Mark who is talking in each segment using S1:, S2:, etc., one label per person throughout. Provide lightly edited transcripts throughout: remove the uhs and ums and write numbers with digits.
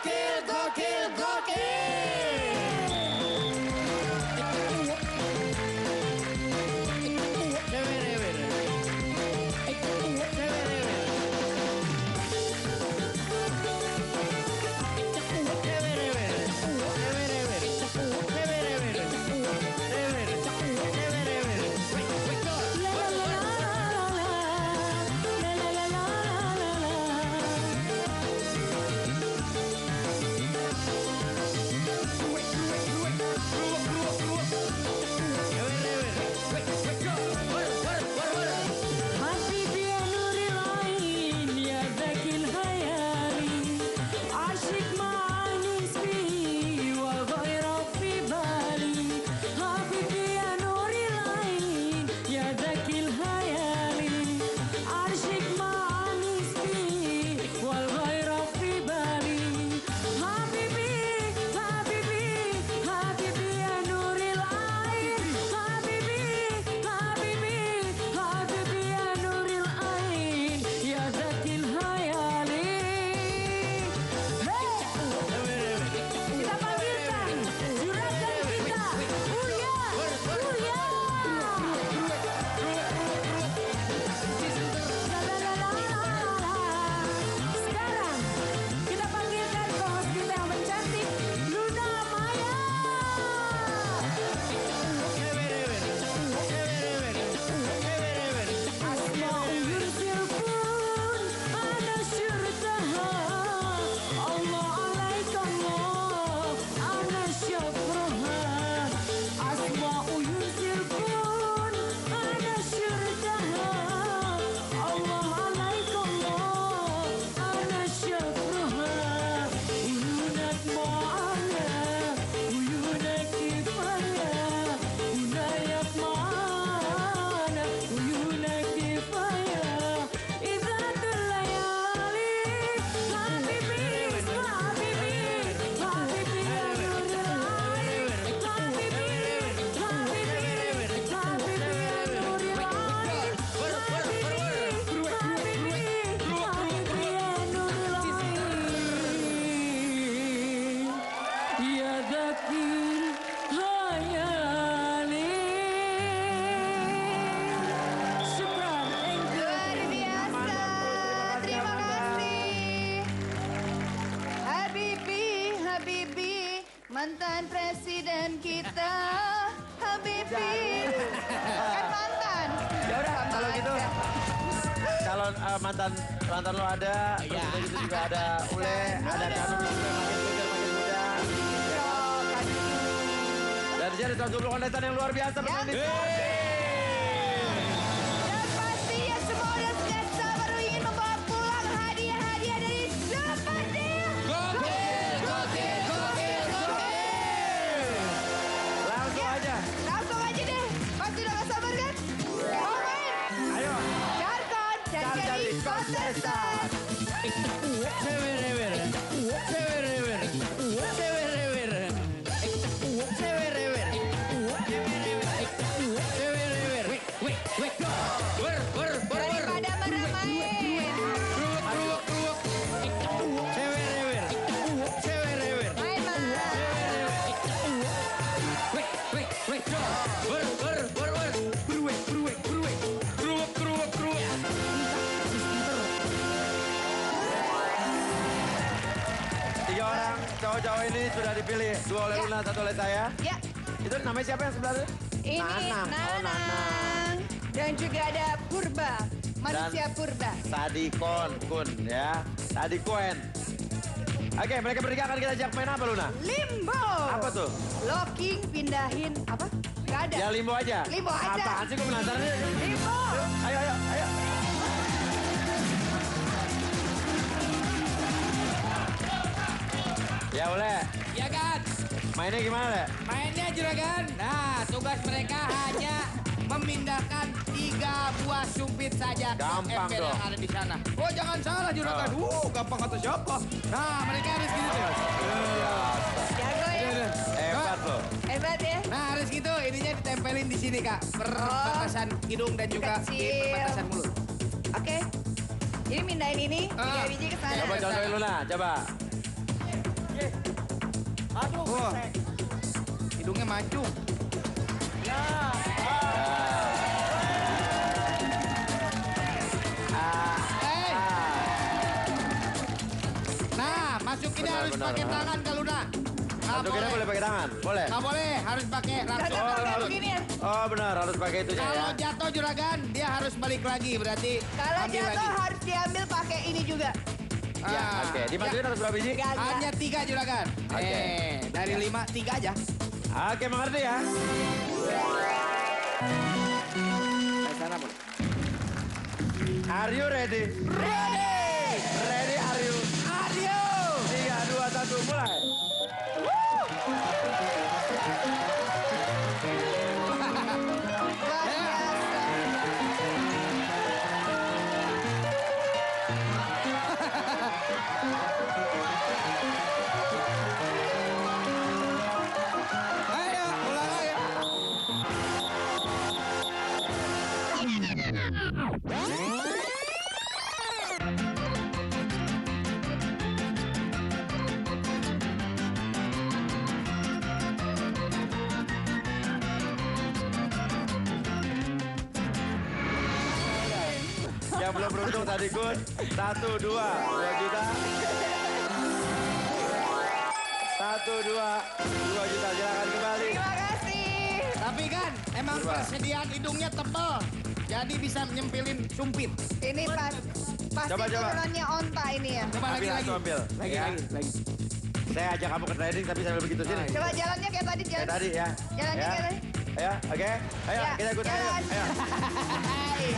S1: Gokil, gokil, gokil.
S2: Mantan presiden kita, Habibie. Kan mantan.
S3: Ya udah kalau gitu. Calon mantan lo ada, terus udah gitu juga ada Ule, ada Kanu juga makin muda. Dan di sini 120 kontestan yang luar biasa.
S2: Dan pastinya semua udah siap baru ingin membawa pulang hadiah-hadiah dari Super Deal.
S1: Gokil, gokil, gokil, gokil.
S3: Langsung aja.
S2: Langsung aja deh. Pasti udah gak sabar kan? Komen.
S3: Ayo.
S2: Jargon dan jadi kontestan. Daripada meremain. Main
S3: Tiga orang cowok-cowok ini sudah dipilih. Dua oleh
S2: Ya.
S3: Luna, satu oleh saya.
S2: Ya,
S3: Itu namanya siapa yang sebelah itu?
S2: ini
S3: Nanang. Oh, Nanang.
S2: Nanang. Dan juga ada Purba. Manusia Purba.
S3: Sadikon, Kun ya. Sadikoen. Oke, mereka bertiga akan kita ajak main apa Luna?
S2: Limbo.
S3: Apa tuh?
S2: Locking, pindahin, apa? Gak ada.
S3: Ya limbo aja.
S2: Limbo aja.
S3: Apaan sih gue penasaran nih.
S2: Limbo.
S3: Ayo, ayo, ayo. Ya boleh.
S1: Ya kan?
S3: Mainnya gimana Le?
S1: Mainnya juragan. Nah, tugas mereka hanya memindahkan 3 buah sumpit saja
S3: Gampang
S1: ke ember
S3: dong.
S1: yang ada di sana. Oh, jangan salah juragan. Gampang kata siapa? Nah, mereka harus gitu.
S2: Jago ya.
S3: Hebat loh.
S2: Hebat ya.
S1: Nah, harus gitu. Ininya ditempelin di sini, Kak. Perbatasan hidung dan juga di
S2: Kecil.
S1: perbatasan mulut.
S2: Oke. Jadi mindahin ini 3 biji ke sana.
S3: Coba contohin Luna, coba.
S4: Aduh,
S1: Wah.
S4: besek.
S1: Hidungnya mancung.
S4: Ya.
S1: Eh. Nah, masukinnya
S3: Benar,
S1: harus
S3: benar,
S1: pakai
S3: benar.
S1: tangan kalau udah. Nggak
S3: Masukinnya boleh pakai tangan? Boleh?
S1: Nggak boleh, harus pakai langsung.
S2: Jangan pakai
S3: harus.
S2: begini ya.
S3: Oh benar, harus pakai itunya ya.
S1: Kalau jatuh juragan, dia harus balik lagi. Berarti
S2: Kalau
S1: ambil
S2: jatuh
S1: lagi.
S2: harus diambil pakai ini juga.
S3: Ya,
S1: Ah.
S3: oke. Dimasukin harus berapa biji?
S2: Enggak.
S1: Hanya 3 juragan.
S3: Oke.
S1: Dari 5, 3 aja.
S3: Oke, mengerti ya?
S1: Dari sana, Bro.
S3: Are you ready?
S1: Ready!
S3: Ready, are you?
S1: Adio!
S3: 3, 2, 1, mulai.
S2: Luar biasa.
S1: Ayo, ulang ayo.
S3: Yang belum beruntung tadi Gun. 1, 2 juta. 1, 2 juta. Silakan kembali.
S2: Terima kasih.
S1: Tapi kan, emang
S3: Berapa?
S1: persediaan hidungnya tebal. Jadi bisa nyempilin sumpit.
S2: Ini pasti
S3: Coba.
S2: turunannya onta ini ya.
S1: Coba lagi,
S3: Ambil,
S1: lagi.
S3: aku ambil.
S1: Lagi,
S3: Ya.
S1: lagi.
S3: Saya ajak kamu ke trading tapi sambil begitu sini.
S2: Coba jalannya kayak tadi
S3: Kayak
S2: jalan.
S3: tadi ya.
S2: Jalannya
S3: Ya.
S2: kayak tadi.
S3: Ayo, oke. Ayo,
S2: Ya,
S3: kita ikut ayo.
S2: jalan.
S3: Ayo.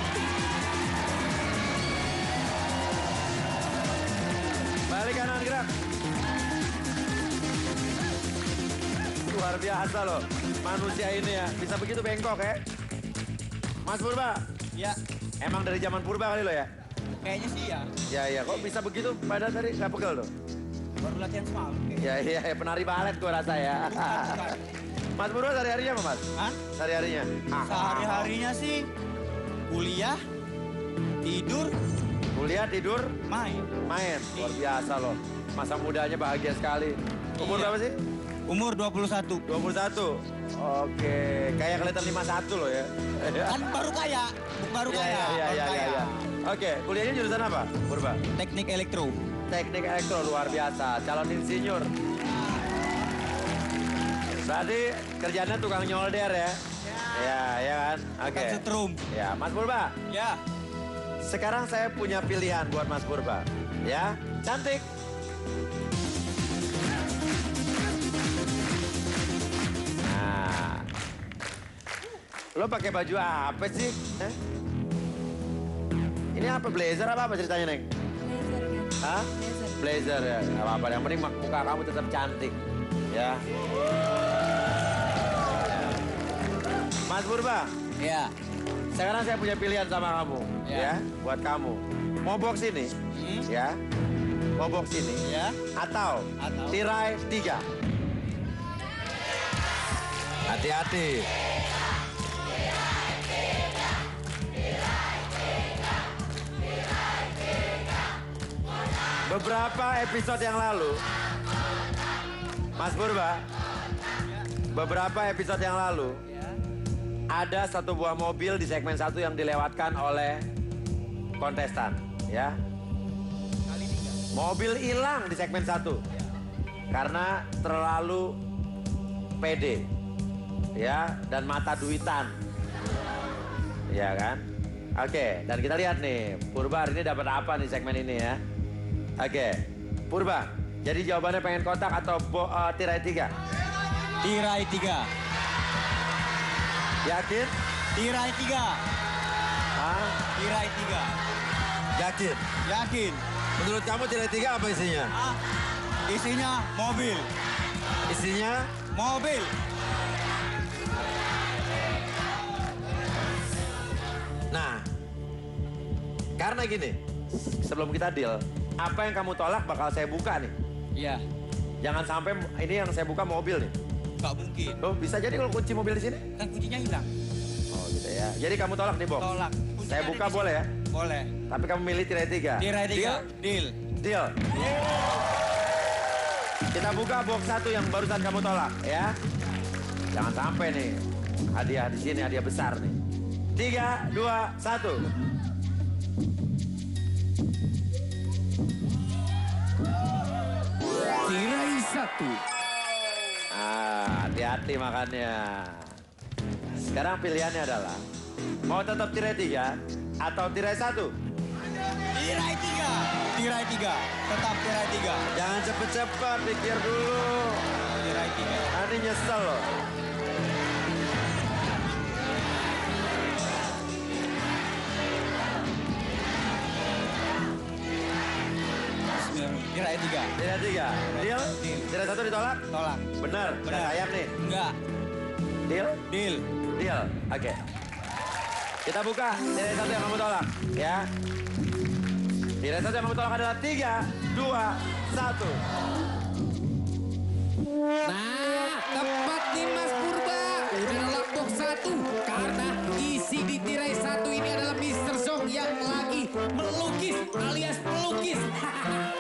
S3: Balik kanan gerak. Luar biasa loh. Manusia ini ya. Bisa begitu bengkok ya. Mas Purba.
S4: Ya,
S3: Emang dari zaman Purba kali lo ya?
S4: kayaknya sih ya.
S3: Ya, iya. Kok bisa begitu? Padahal tadi nggak pegel tuh.
S4: Baru latihan semalam.
S3: Ya, iya. Penari balet gua rasa ya. Mas Purba sehari-harinya apa, Mas?
S4: Hah?
S3: Sehari-harinya?
S4: Sehari-harinya sih kuliah, tidur,
S3: Kuliah, tidur,
S4: main.
S3: main. Luar biasa loh. Masa mudanya bahagia sekali. Umur
S4: Iya.
S3: berapa sih?
S4: Umur 21.
S3: 21. Oke, kayak kelihatan 51 loh ya.
S4: Kan baru kaya, baru
S3: Iya,
S4: kaya.
S3: iya,
S4: baru
S3: iya,
S4: kaya.
S3: iya. Oke, kuliahnya jurusan apa, Purba?
S4: Teknik elektro.
S3: Teknik elektro, luar biasa. Calon insinyur. Berarti kerjanya tukang nyolder ya? Iya, ya kan? Oke.
S4: Kan setrum.
S3: Ya, Mas Purba.
S4: Ya.
S3: Sekarang saya punya pilihan buat Mas Purba. Ya, cantik. Nah, lo pakai baju apa sih? Eh? Ini apa blazer apa ceritanya Neng? Hah? Blazer ya, nggak apa-apa. Yang penting muka kamu tetap cantik, ya. Mas Purba,
S4: Ya.
S3: sekarang saya punya pilihan sama kamu,
S4: Ya.
S3: ya, buat kamu. Mau box ini, ya, mau box ini,
S4: Ya.
S3: atau
S4: Atau?
S3: tirai 3. Hati-hati. Beberapa episode yang lalu, Mas Purba, beberapa episode yang lalu, ada satu buah mobil di segmen 1 yang dilewatkan oleh kontestan, ya. Mobil hilang di segmen 1 karena terlalu pede, ya, dan mata duitan, ya kan? Oke, dan kita lihat nih, Purba hari ini dapat apa nih segmen ini ya? Oke, Purba, jadi jawabannya pengen kotak atau tirai 3?
S4: Tirai 3.
S3: Yakin?
S4: Tirai 3.
S3: Hah?
S4: Tirai 3.
S3: Yakin?
S4: Yakin.
S3: Menurut kamu tirai 3 apa isinya?
S4: Ah, isinya mobil.
S3: Isinya?
S4: Mobil.
S3: Nah, karena gini, sebelum kita deal, apa yang kamu tolak bakal saya buka nih.
S4: Iya.
S3: Jangan sampai ini yang saya buka mobil nih.
S4: Gak mungkin.
S3: Oh, bisa jadi kalau kunci mobil di sini?
S4: Kan kuncinya hilang.
S3: Oh, gitu ya. Jadi kamu tolak nih, Bob?
S4: Tolak. Kuncinya
S3: Saya
S4: ada
S3: buka
S4: di sini.
S3: boleh ya?
S4: Boleh.
S3: Tapi kamu milih tirai 3.
S4: Tirai 3.
S3: Deal?
S4: Deal.
S3: Deal. Kita buka box 1 yang barusan kamu tolak ya. Jangan sampai nih. Hadiah di sini, hadiah besar nih. 3, 2, 1.
S1: Tirai 1.
S3: Hati-hati makannya. Sekarang pilihannya adalah mau tetap tirai 3 atau tirai 1?
S4: Tirai 3. Tirai 3. Tetap tirai 3.
S3: Jangan cepet-cepet, pikir dulu.
S4: Tirai 3.
S3: Nanti nyesel loh.
S4: Tirai 3.
S3: Tirai 3. Deal?
S4: Deal.
S3: Tirai 1 ditolak?
S4: Tolak.
S3: Bener.
S4: Bener.
S3: Sayang nih.
S4: Enggak.
S3: Deal?
S4: Deal.
S3: Deal. Oke. Kita buka tirai 1 yang kamu tolak. Ya. Tirai 1 yang kamu tolak adalah 3, 2, 1.
S1: Nah, tepat nih Mas Purba. Udah nolak box 1. Karena isi di tirai 1 ini adalah Mr. Zong yang lagi melukis alias pelukis.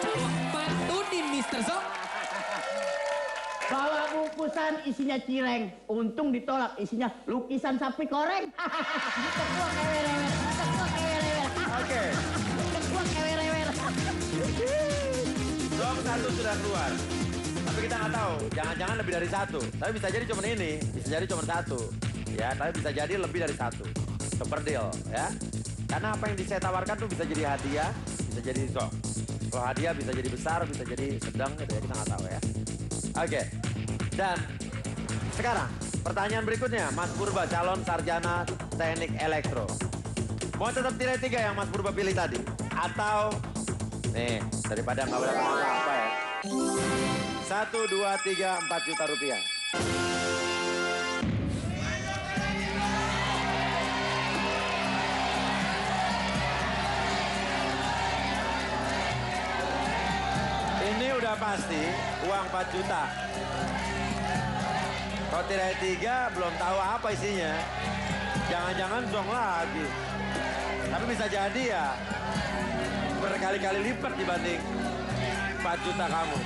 S1: Coba pantunin Mr. Zong.
S5: Bawa bungkusan isinya cireng. Untung ditolak isinya lukisan sapi koreng. Tekuk kewer-ewer. Tekuk kewer-ewer.
S3: Oke.
S5: Tekuk kewer-ewer.
S3: Box 1 sudah keluar. Tapi kita nggak tahu. Jangan-jangan lebih dari 1. Tapi bisa jadi cuma ini. Bisa jadi cuma 1. Ya, tapi bisa jadi lebih dari 1. Super deal, ya. Karena apa yang saya tawarkan tuh bisa jadi hadiah, bisa jadi Zong. Kalau hadiah bisa jadi besar, bisa jadi sedang gitu ya, kita nggak tahu ya. Oke, dan sekarang pertanyaan berikutnya, Mas Purba calon sarjana teknik elektro. Mau tetap tirai 3 yang Mas Purba pilih tadi? Atau, nih daripada nggak dapat apa-apa ya. 1, 2, 3, 4 juta rupiah. Ini udah pasti uang 4 juta. Kalau tirai 3 belum tahu apa isinya. Jangan-jangan Zong lagi. Tapi bisa jadi ya berkali-kali lipat dibanding 4 juta kamu.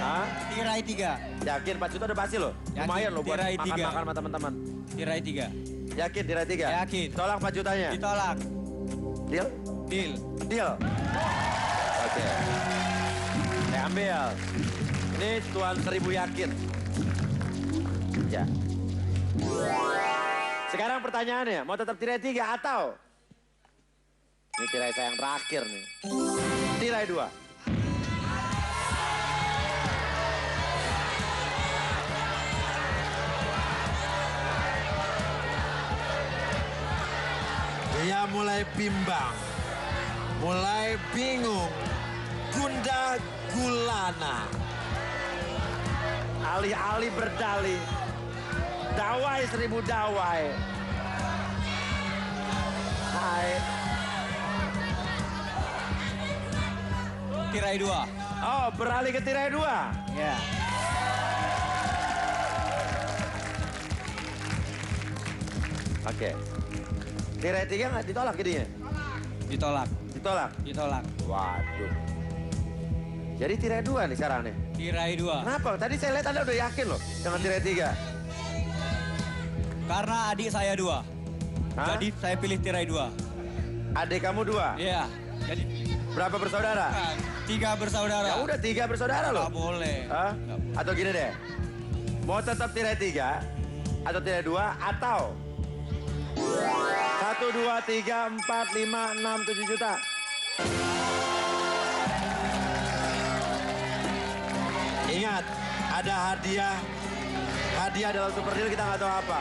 S3: Hah?
S4: Tirai 3.
S3: Yakin 4 juta udah pasti loh.
S4: Yakin,
S3: Lumayan loh buat
S4: tirai 3.
S3: makan-makan sama teman-teman.
S4: Tirai 3.
S3: Yakin tirai 3?
S4: Yakin.
S3: Tolak 4 jutanya.
S4: Ditolak.
S3: Deal?
S4: Deal.
S3: Deal. Oke. Saya ambil. Ini Tuan 1000 yakin. Ya. Sekarang pertanyaannya, mau tetap tirai 3 atau? Ini tirai saya yang terakhir nih. Tirai 2. Dia mulai bimbang, mulai bingung, gundah gulana. Alih-alih berdalih, dawai 1000 dawai. Hai.
S4: Tirai 2.
S3: Oh, beralih ke tirai 2.
S4: Ya.
S3: Oke. Tirai 3 nggak ditolak jadinya?
S4: Ditolak.
S3: Ditolak?
S4: Ditolak.
S3: Waduh. Jadi tirai 2 nih sekarang nih.
S4: Tirai 2.
S3: Kenapa? Tadi saya lihat Anda udah yakin loh dengan tirai 3.
S4: Karena adik saya 2.
S3: Hah?
S4: Jadi saya pilih tirai 2.
S3: Adik kamu 2.
S4: Iya. Jadi
S3: Berapa bersaudara?
S4: 3 bersaudara.
S3: Ya udah 3 bersaudara loh.
S4: Nggak boleh.
S3: Hah?
S4: Nggak.
S3: Atau gini deh. Mau tetap tirai 3 atau tirai 2 atau 1, 2, 3, 4, 5, 6, 7 juta. Ingat, ada hadiah. Hadiah dalam Super Deal kita nggak tahu apa.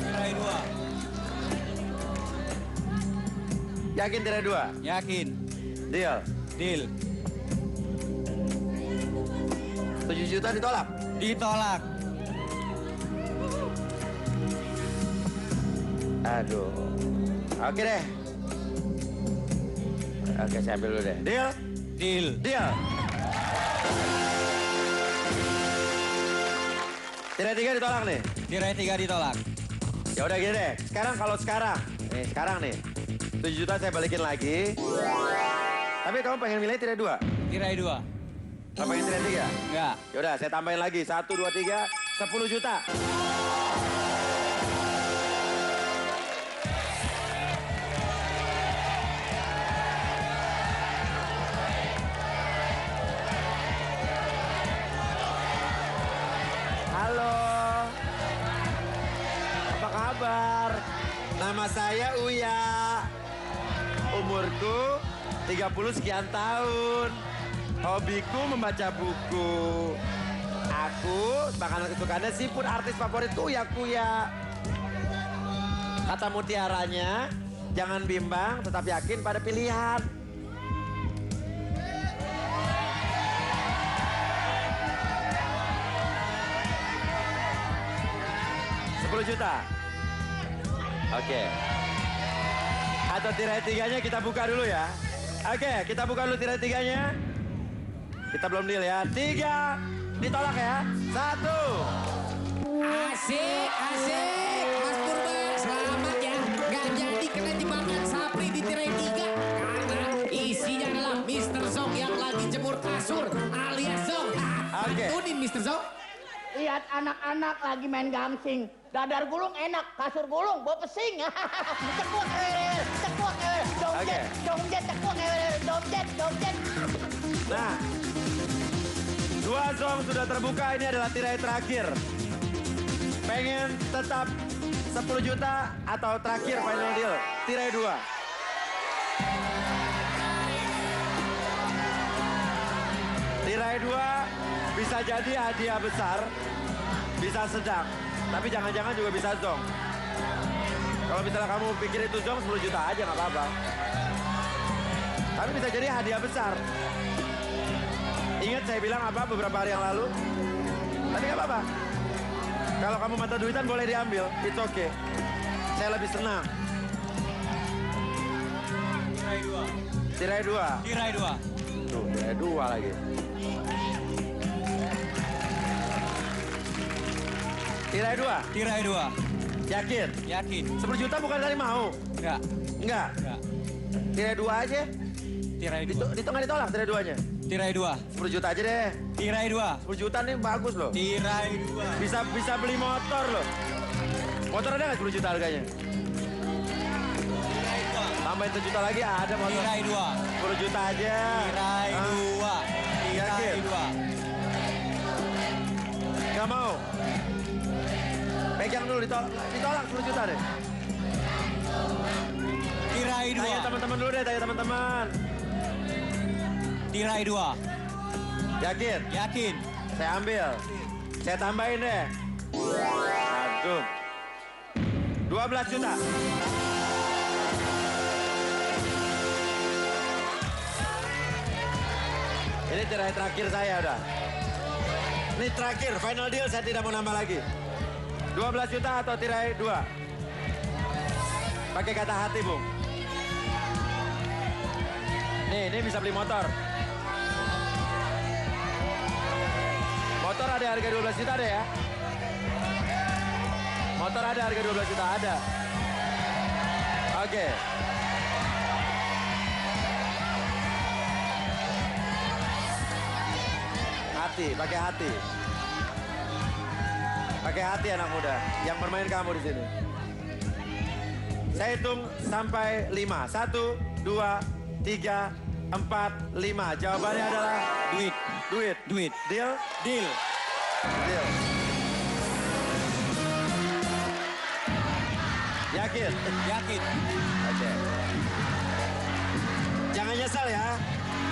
S4: Tirai 2.
S3: Yakin tirai 2?
S4: Yakin.
S3: Deal.
S4: Deal.
S3: 7 juta ditolak.
S4: Ditolak.
S3: Aduh. Oke deh. Oke, saya ambil dulu deh. Deal?
S4: Deal.
S3: Deal. Tirai 3 ditolak nih.
S4: Tirai 3 ditolak.
S3: Ya udah gini deh. Sekarang. Nih sekarang nih. 7 juta saya balikin lagi. Tapi kamu pengen milih tirai 2?
S4: Tirai 2.
S3: Kamu pengen tirai 3?
S4: Enggak.
S3: Ya udah saya tambahin lagi. 1, 2, 3. 10 juta. Halo. Apa kabar? Nama saya Uya. Umurku 30 sekian tahun. Hobiku membaca buku. Aku makanan kesukaannya seafood, artis favoritku Uya-Kuya. Kata mutiaranya, jangan bimbang tetap yakin pada pilihan. Juta. Oke. Atau tirai 3-nya kita buka dulu ya. Oke, kita buka dulu tirai 3-nya. Kita belum deal ya. 3 ditolak ya. 1.
S1: Asik. Mas Purba, selamat ya. Gak jadi kena jebakan Sapri di tirai 3. Karena isinya adalah Mr. Zong yang lagi jemur kasur alias Zong.
S3: Oke.
S1: Tunin Mr. Zong.
S5: Lihat anak-anak lagi main gangsing. Dadar gulung enak, kasur gulung bawa pesing. Cekuak,
S3: Oke.
S5: domjet, cekuak, domjet.
S3: Nah. 2 zong sudah terbuka, ini adalah tirai terakhir. Pengen tetap 10 juta atau terakhir final deal? Tirai 2. Tirai 2 bisa jadi hadiah besar, bisa sedang. Tapi jangan-jangan juga bisa zong. Kalau misalnya kamu pikir itu zong 10 juta aja nggak apa-apa. Tapi bisa jadi hadiah besar. Ingat saya bilang apa beberapa hari yang lalu? Tapi nggak apa-apa. Kalau kamu mata duitan boleh diambil, it's okay. Saya lebih senang.
S4: Tirai 2.
S3: Tirai 2.
S4: Tirai 2.
S3: Tuh, tirai 2 lagi. Tirai 2.
S4: Tirai 2.
S3: Yakin?
S4: Yakin.
S3: 10 juta bukan dari mau?
S4: Enggak.
S3: Enggak.
S4: Enggak.
S3: Tirai 2 aja.
S4: Tirai 2.
S3: Nggak ditolak tirai 2-nya.
S4: Tirai 2.
S3: 10 juta aja deh.
S4: Tirai 2.
S3: 10 juta nih bagus loh.
S4: Tirai 2.
S3: Bisa beli motor loh. Motor ada nggak 10 juta harganya?
S4: Tirai 2.
S3: Tambahin 1 juta lagi ada motor.
S4: Tirai 2.
S3: 10 juta aja.
S4: Tirai
S3: Hah?
S4: 2. Tirai
S3: Yakin?
S4: 2.
S3: Nggak mau? Pegang dulu ditolak 10 juta deh.
S4: Tirai 2.
S3: Tanya teman-teman dulu deh, tanya teman-teman.
S4: Tirai 2.
S3: Yakin?
S4: Yakin.
S3: Saya ambil. Saya tambahin deh. Aduh. 12 juta. Ini tirai terakhir saya udah. Ini terakhir, final deal saya tidak mau nambah lagi. 12 juta atau tirai 2? Pakai kata hati, Bung. Nih, ini bisa beli motor. Motor ada harga 12 juta deh ya. Motor ada harga 12 juta, ada. Oke. Hati, pakai hati. Pakai hati anak muda yang bermain kamu di sini. Saya hitung sampai 5. 1, 2, 3, 4, 5. Jawabannya adalah
S4: Duit.
S3: duit.
S4: Duit.
S3: Deal?
S4: Deal.
S3: Deal. Yakin?
S4: Yakin.
S3: Oke. Jangan nyesal ya.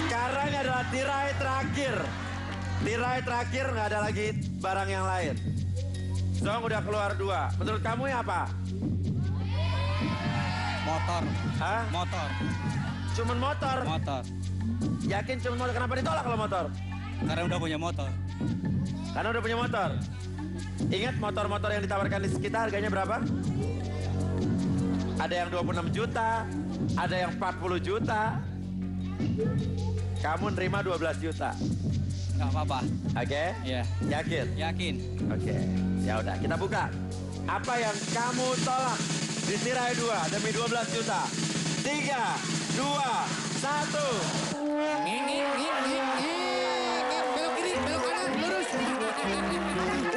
S3: Karena ini adalah tirai terakhir. Tirai terakhir nggak ada lagi barang yang lain. Zong udah keluar 2. Menurut kamu ya apa?
S4: Motor.
S3: Hah?
S4: Motor.
S3: Cuman motor.
S4: Motor.
S3: Yakin cuman motor? Kenapa ditolak kalau motor?
S4: Karena udah punya motor.
S3: Karena udah punya motor. Ingat motor-motor yang ditawarkan di sekitar harganya berapa? Ada yang 26 juta, ada yang 40 juta. Kamu nerima 12 juta.
S4: Nggak apa-apa.
S3: Oke?
S4: Iya.
S3: Yakin?
S4: Yakin.
S3: Oke. Ya udah, kita buka. Apa yang kamu tolak di tirai 2 demi 12 juta? 3, 2, 1.
S1: Belok kiri, belok kanan, lurus.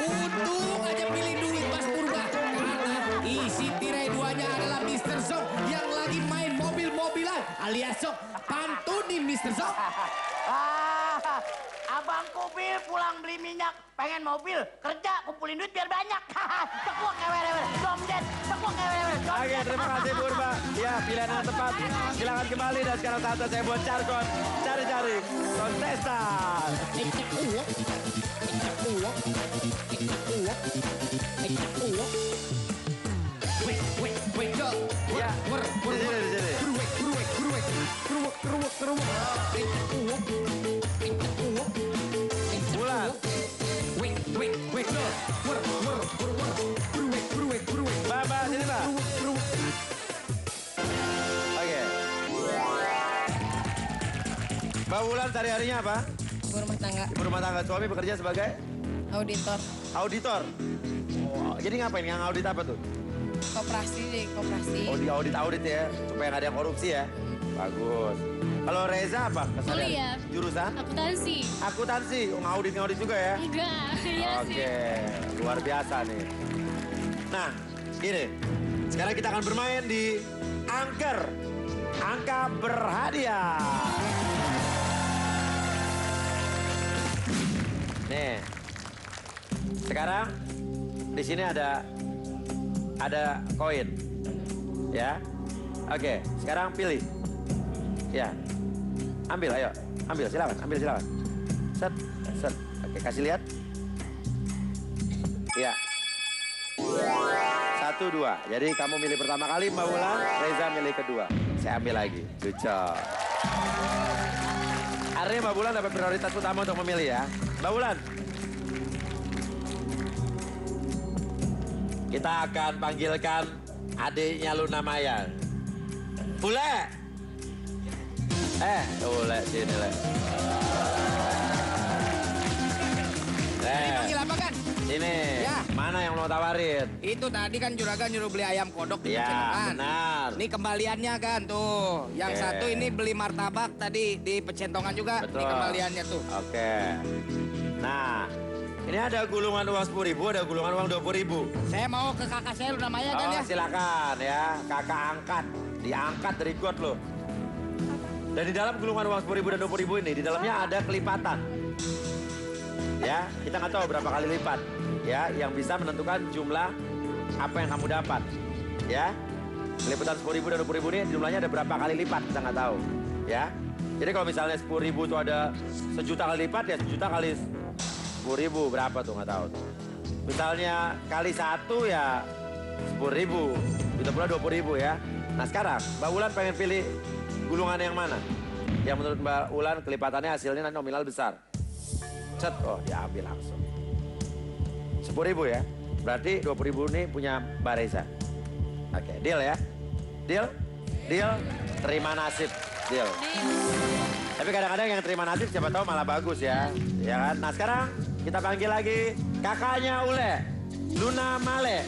S1: Untung aja pilih duit Mas Purba. Karena isi tirai 2-nya adalah Mr. Zong yang lagi main mobil-mobilan alias Zong pantuni Mr. Zong.
S5: Abang Kubil pulang beli minyak, pengen mobil, kerja kumpulin duit biar banyak. Tekuak ewer-ewer, domdet, tekuak ewer-ewer.
S3: Oke, terima kasih Purba. Ya, pilihan yang tepat. Silakan kembali dan sekarang saatnya saya buat Carkon. Cari-cari kontestan. Ya, di sini. Bulan. Mbak, sini Mbak. Oke. Mbak Wulan sehari-harinya apa?
S2: Ibu rumah tangga,
S3: Ibu rumah tangga, suami bekerja sebagai
S2: auditor,
S3: auditor. Oh, jadi ngapain? Yang audit apa tuh?
S2: koperasi deh, koperasi.
S3: Oh, di audit ya, supaya nggak ada yang korupsi ya. Bagus. Kalau Reza apa? Keseharian?
S6: Kuliah.
S3: Jurusan?
S6: Akuntansi.
S3: Akuntansi. Oh, ngaudit juga ya?
S6: Enggak, iya sih.
S3: Oke, luar biasa nih. Nah, gini. Sekarang kita akan bermain di angker. Angka berhadiah. Nih. Sekarang di sini ada koin. Ya. Oke, sekarang pilih. Ya. Ambil, ayo. Ambil, silakan. Set, set. Oke, kasih lihat. Ya. 1, 2. Jadi kamu milih pertama kali, Mbak Wulan. Reza milih kedua. Saya ambil lagi. Good job. Artinya Mbak Wulan dapat prioritas utama untuk memilih ya. Mbak Wulan. Kita akan panggilkan adiknya Luna Maya. Ule. Ule sini, Le.
S1: Panggil apa kan?
S3: Sini.
S1: Ya.
S3: Mana yang mau tawarin?
S1: Itu tadi kan juragan nyuruh beli ayam kodok di
S3: Ya,
S1: Pecenongan.
S3: benar.
S1: Ini kembaliannya kan tuh. Yang
S3: Oke.
S1: satu ini beli martabak tadi di Pecenongan juga.
S3: Betul.
S1: Ini kembaliannya tuh.
S3: Oke. Nah, ini ada gulungan uang 10.000, ada gulungan uang 20.000.
S1: Saya mau ke kakak saya Luna Maya kan ya.
S3: Silakan ya, kakak angkat. Diangkat dari got lo. Dan di dalam gulungan uang 10.000 dan 20.000 ini, di dalamnya ada kelipatan. Ya, kita nggak tahu berapa kali lipat. Ya, yang bisa menentukan jumlah apa yang kamu dapat. Ya, kelipatan 10.000 dan 20.000 ini jumlahnya ada berapa kali lipat, kita nggak tahu. Ya, jadi kalau misalnya 10.000 itu ada 1.000.000 kali lipat, ya 1.000.000 kali 10.000 berapa tuh nggak tahu. Misalnya kali 1 ya 10.000, itu pula 20.000 ya. Nah sekarang Mbak Wulan pengen pilih gulungan yang mana? Yang menurut Mbak Wulan kelipatannya hasilnya nominal besar. Cet, oh diambil langsung. 10.000 ya, berarti 20.000 ini punya Mbak Reza. Oke, deal ya? Deal? Deal? Terima nasib, deal. Tapi kadang-kadang yang terima nasib siapa tahu malah bagus ya. Ya kan? Nah sekarang kita panggil lagi kakaknya Ule, Luna Male.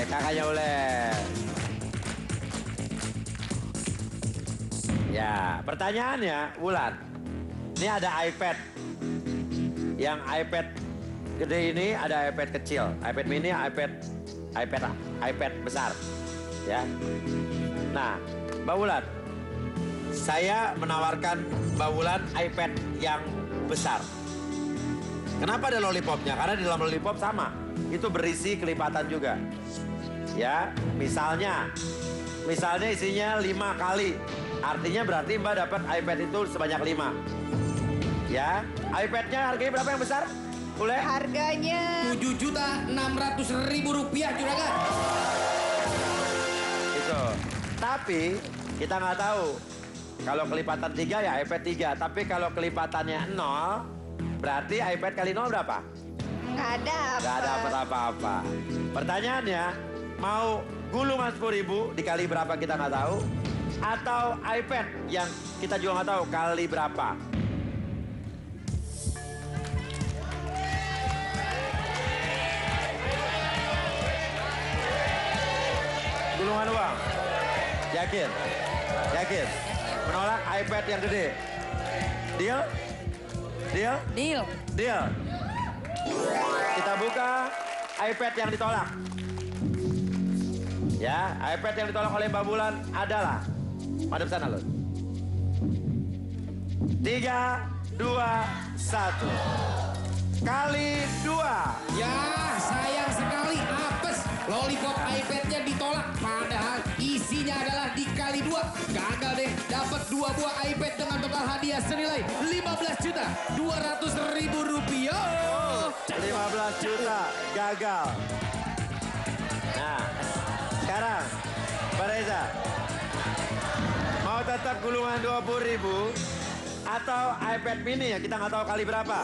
S3: Kakaknya Ule. Ya, pertanyaannya, Wulan. Ini ada iPad. Yang iPad gede ini ada iPad kecil. iPad mini, iPad besar. Ya. Nah, Mbak Wulan. Saya menawarkan Mbak Wulan iPad yang besar. Kenapa ada lollipopnya? Karena di dalam lollipop sama. Itu berisi kelipatan juga. Ya, misalnya isinya 5 kali. Artinya berarti Mbak dapat iPad itu sebanyak 5. Ya, iPad-nya harganya berapa yang besar? Boleh?
S2: Harganya
S1: 7.600.000 rupiah juragan.
S3: Itu. Tapi kita nggak tahu. Kalau kelipatan 3 ya iPad 3. Tapi kalau kelipatannya 0, berarti iPad kali 0 berapa?
S2: nggak ada
S3: Nggak ada apa-apa. Pertanyaannya, mau gulungan 10.000 dikali berapa kita nggak tahu. atau iPad yang kita juga nggak tahu kali berapa. Gulungan uang. Yakin? Yakin? Menolak iPad yang gede. Deal? Deal?
S2: Deal.
S3: Deal. Kita buka iPad yang ditolak. Ya, iPad yang ditolak oleh Mbak Bulan adalah madep sana loh. 3, 2, 1. Kali 2.
S1: Ya, sayang sekali apes. Lollipop iPad-nya ditolak. Padahal isinya adalah dikali 2. Gagal deh. Dapat 2 buah iPad dengan total hadiah senilai 15.200.000 rupiah.
S3: 15 juta gagal. Nah, sekarang Mbak Reza mau tetap gulungan 20.000 atau iPad mini ya kita nggak tahu kali berapa.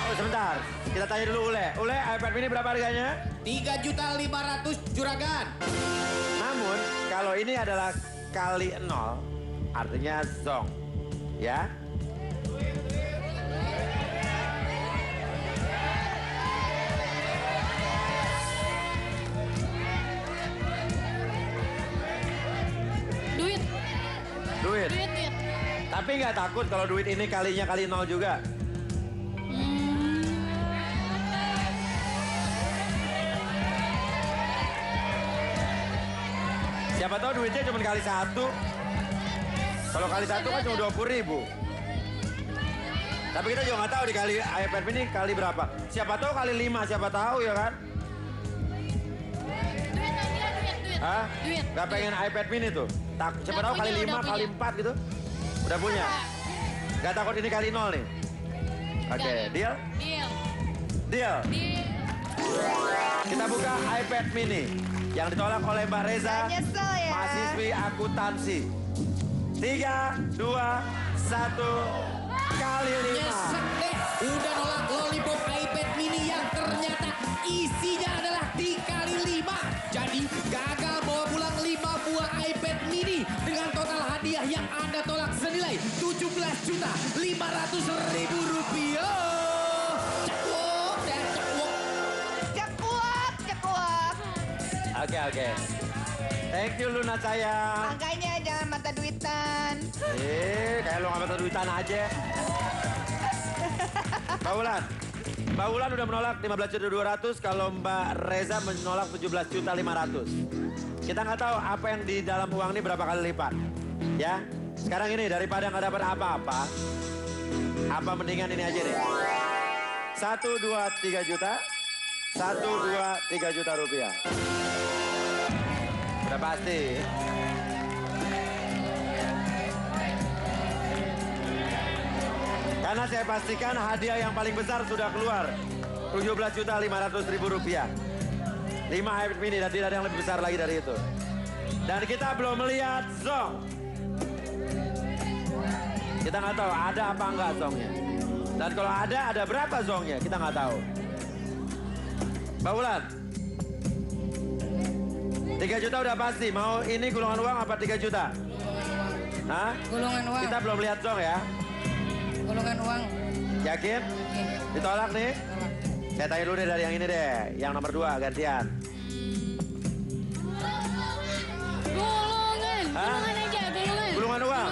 S3: Oh sebentar, kita tanya dulu Ule. Ule, iPad mini berapa harganya?
S1: 3.500.000 juragan.
S3: Namun kalau ini adalah kali 0 artinya zong. Ya.
S2: Duit.
S3: Duit.
S2: Duit, duit.
S3: Tapi nggak takut kalau duit ini kalinya kali 0 juga. Siapa tahu duitnya cuma kali 1. Kalau kali 1 kan cuma 20.000. Tapi kita juga nggak tahu dikali iPad mini kali berapa. Siapa tahu kali 5, siapa tahu ya kan?
S2: Duit.
S3: Hah?
S2: Duit.
S3: Gak pengen iPad mini tuh? Siapa
S2: Udah
S3: tahu kali
S2: punya,
S3: 5,
S2: udah
S3: kali
S2: punya.
S3: 4 gitu? Udah punya? Gak takut ini kali 0 nih? Oke, deal?
S2: Deal.
S3: Deal?
S2: Deal.
S3: Kita buka iPad mini yang ditolak oleh Mbak Reza,
S2: Nyesel ya.
S3: mahasiswi akuntansi. 3, 2, 1, kali 5.
S1: Nyesek deh. Udah nolak lollipop iPad mini yang ternyata isinya adalah dikali 5. Jadi gagal bawa pulang 5 buah iPad mini dengan total hadiah yang Anda tolak senilai 17.500.000 rupiah. Cekwok dan cekwok.
S2: Cekuak, cekuak.
S3: Oke. Thank you Luna sayang.
S2: Makanya jangan mata duitan.
S3: Kayak lo ngambil duitan aja. Mbak Wulan udah menolak 15.200.000 kalau Mbak Reza menolak 17.500.000. Kita nggak tahu apa yang di dalam uang ini berapa kali lipat. Ya, sekarang ini daripada nggak dapat apa-apa, apa mendingan ini aja deh. 1, 2, 3 juta. 1, 2, 3 juta rupiah. Udah pasti. Karena saya pastikan hadiah yang paling besar sudah keluar. 17.500.000 rupiah. 5 iPad mini dan tidak ada yang lebih besar lagi dari itu. Dan kita belum melihat zong. Kita nggak tahu ada apa enggak zongnya. Dan kalau ada berapa zongnya kita nggak tahu. Mbak Wulan. 3 juta udah pasti. Mau ini gulungan uang apa 3 juta? Hah?
S2: Gulungan uang.
S3: Kita belum lihat zong ya.
S2: Gulungan uang.
S3: Yakin? Ditolak nih? Saya tanya dulu deh dari yang ini deh. Yang nomor 2 gantian.
S2: Gulungan.
S3: Hah?
S2: Gulungan aja, gulungan.
S3: Gulungan uang?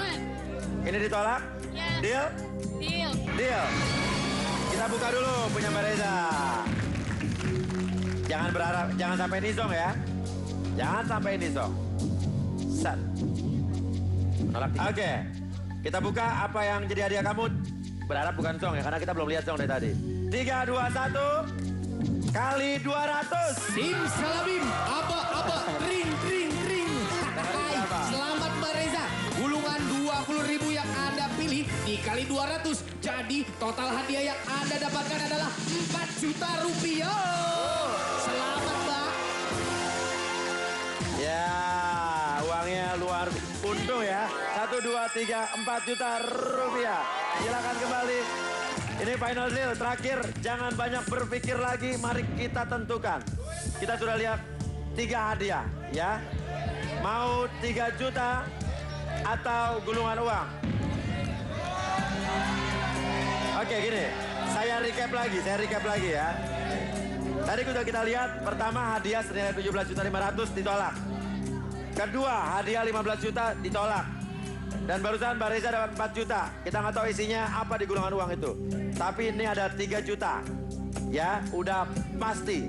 S3: Ini ditolak?
S2: Ya.
S3: Deal?
S2: Deal.
S3: Deal. Kita buka dulu punya Mbak Reza. Jangan berharap, jangan sampai ini zong ya. Jangan sampai ini zong. Set. Oke. Kita buka apa yang jadi hadiah kamu. Berharap bukan zong ya, karena kita belum lihat zong dari tadi. 3, 2, 1. Kali 200.
S1: Simsalabim, apa, ring. Hai, selamat Mbak Reza. Gulungan 20.000 yang Anda pilih dikali 200. Jadi total hadiah yang Anda dapatkan adalah 4 juta rupiah. Selamat Mbak.
S3: Ya, uangnya luar untung ya. 1, 2, 3, 4 juta rupiah. Silakan kembali. Ini final deal terakhir. Jangan banyak berpikir lagi. Mari kita tentukan. Kita sudah lihat 3 hadiah ya. Mau 3 juta atau gulungan uang? Oke gini, saya recap lagi ya. Tadi sudah kita lihat, pertama hadiah senilai 17.500.000 ditolak. Kedua, hadiah 15 juta ditolak. Dan barusan Mbak Reza dapat 4 juta. Kita nggak tahu isinya apa di gulungan uang itu. Tapi ini ada 3 juta. Ya, udah pasti.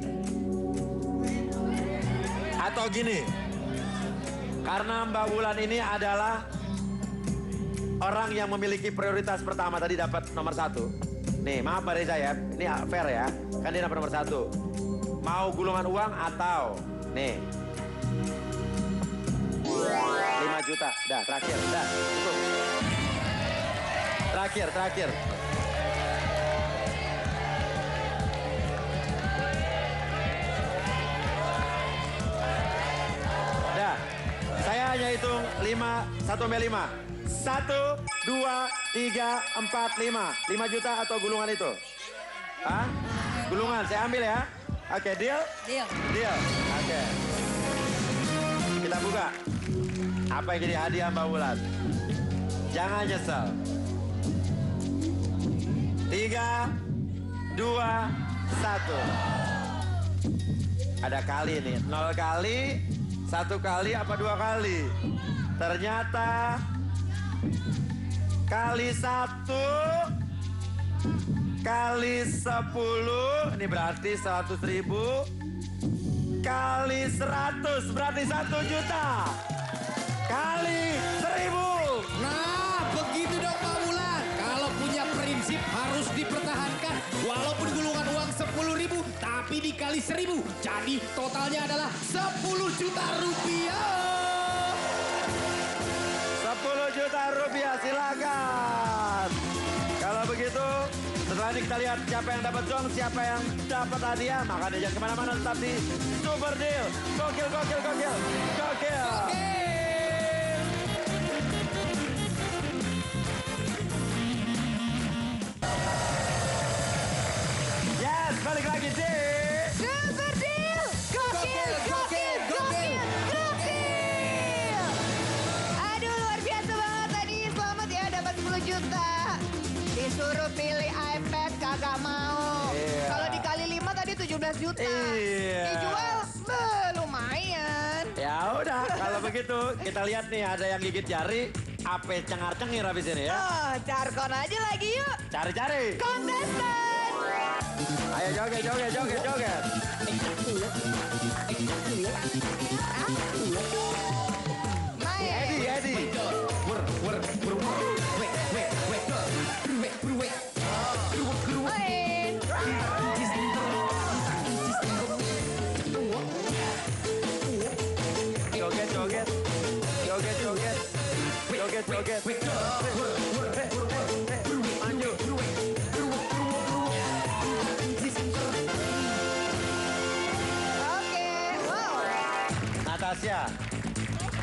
S3: Atau gini, karena Mbak Wulan ini adalah orang yang memiliki prioritas pertama, tadi dapat nomor 1. Nih, maaf Mbak Reza ya, ini fair ya. Kan dia dapat nomor 1. Mau gulungan uang atau, nih. 5 juta, dah terakhir, dah cukup. Terakhir. Dah, saya hanya hitung 1 sampai 5. 1, 2, 3, 4, 5. 5 juta atau gulungan itu? Hah? Gulungan, saya ambil ya. Oke, deal? Deal. Oke. Kita buka. Apa yang jadi hadiah Mbak Wulan? Jangan nyesel. 3, 2, 1. Ada kali nih. 0 kali, 1 kali apa 2 kali? Ternyata kali 1 kali 10, ini berarti 100.000 kali 100 berarti 1 juta kali 1000.
S1: Nah, begitu dong Pak Wulan. Kalau punya prinsip harus dipertahankan. Walaupun gulungan uang 10.000, tapi dikali 1.000. Jadi totalnya adalah 10 juta rupiah.
S3: 10 juta rupiah, silakan. Kalau begitu, setelah ini kita lihat siapa yang dapat zong, siapa yang dapat hadiah. Makanya jangan kemana-mana, tetap di Super Deal. Gokil. Yes, balik lagi di
S2: Super Deal. Gokil. Aduh, luar biasa banget tadi. Selamat ya dapat 10 juta. Disuruh pilih iPad kagak mau.
S3: Iya.
S2: Kalau dikali 5 tadi 17 juta.
S3: Iya.
S2: Dijual lumayan.
S3: Ya udah, kalau begitu kita lihat nih ada yang gigit jari, ape cengar-cengir habis ini ya.
S2: Oh, Carkon aja lagi yuk.
S3: Cari-cari.
S2: Kontestan.
S3: Ayo joget.
S2: Main.
S3: Edi.
S2: Main.
S3: Joget. Maju.
S2: Oke. Wow.
S3: Natasha,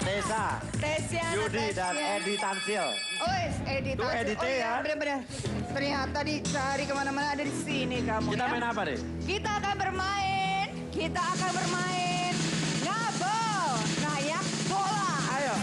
S3: Tessa,
S2: Tesya,
S3: Yudi
S2: Natasha.
S3: dan Edi Tansil.
S2: Edit.
S3: Tuh, editnya ya.
S2: Bener-bener. Ternyata dicari kemana-mana ada di sini kamu
S3: Kita
S2: ya.
S3: main apa nih?
S2: Kita akan bermain ngabol, ngayak bola.
S3: Ayo.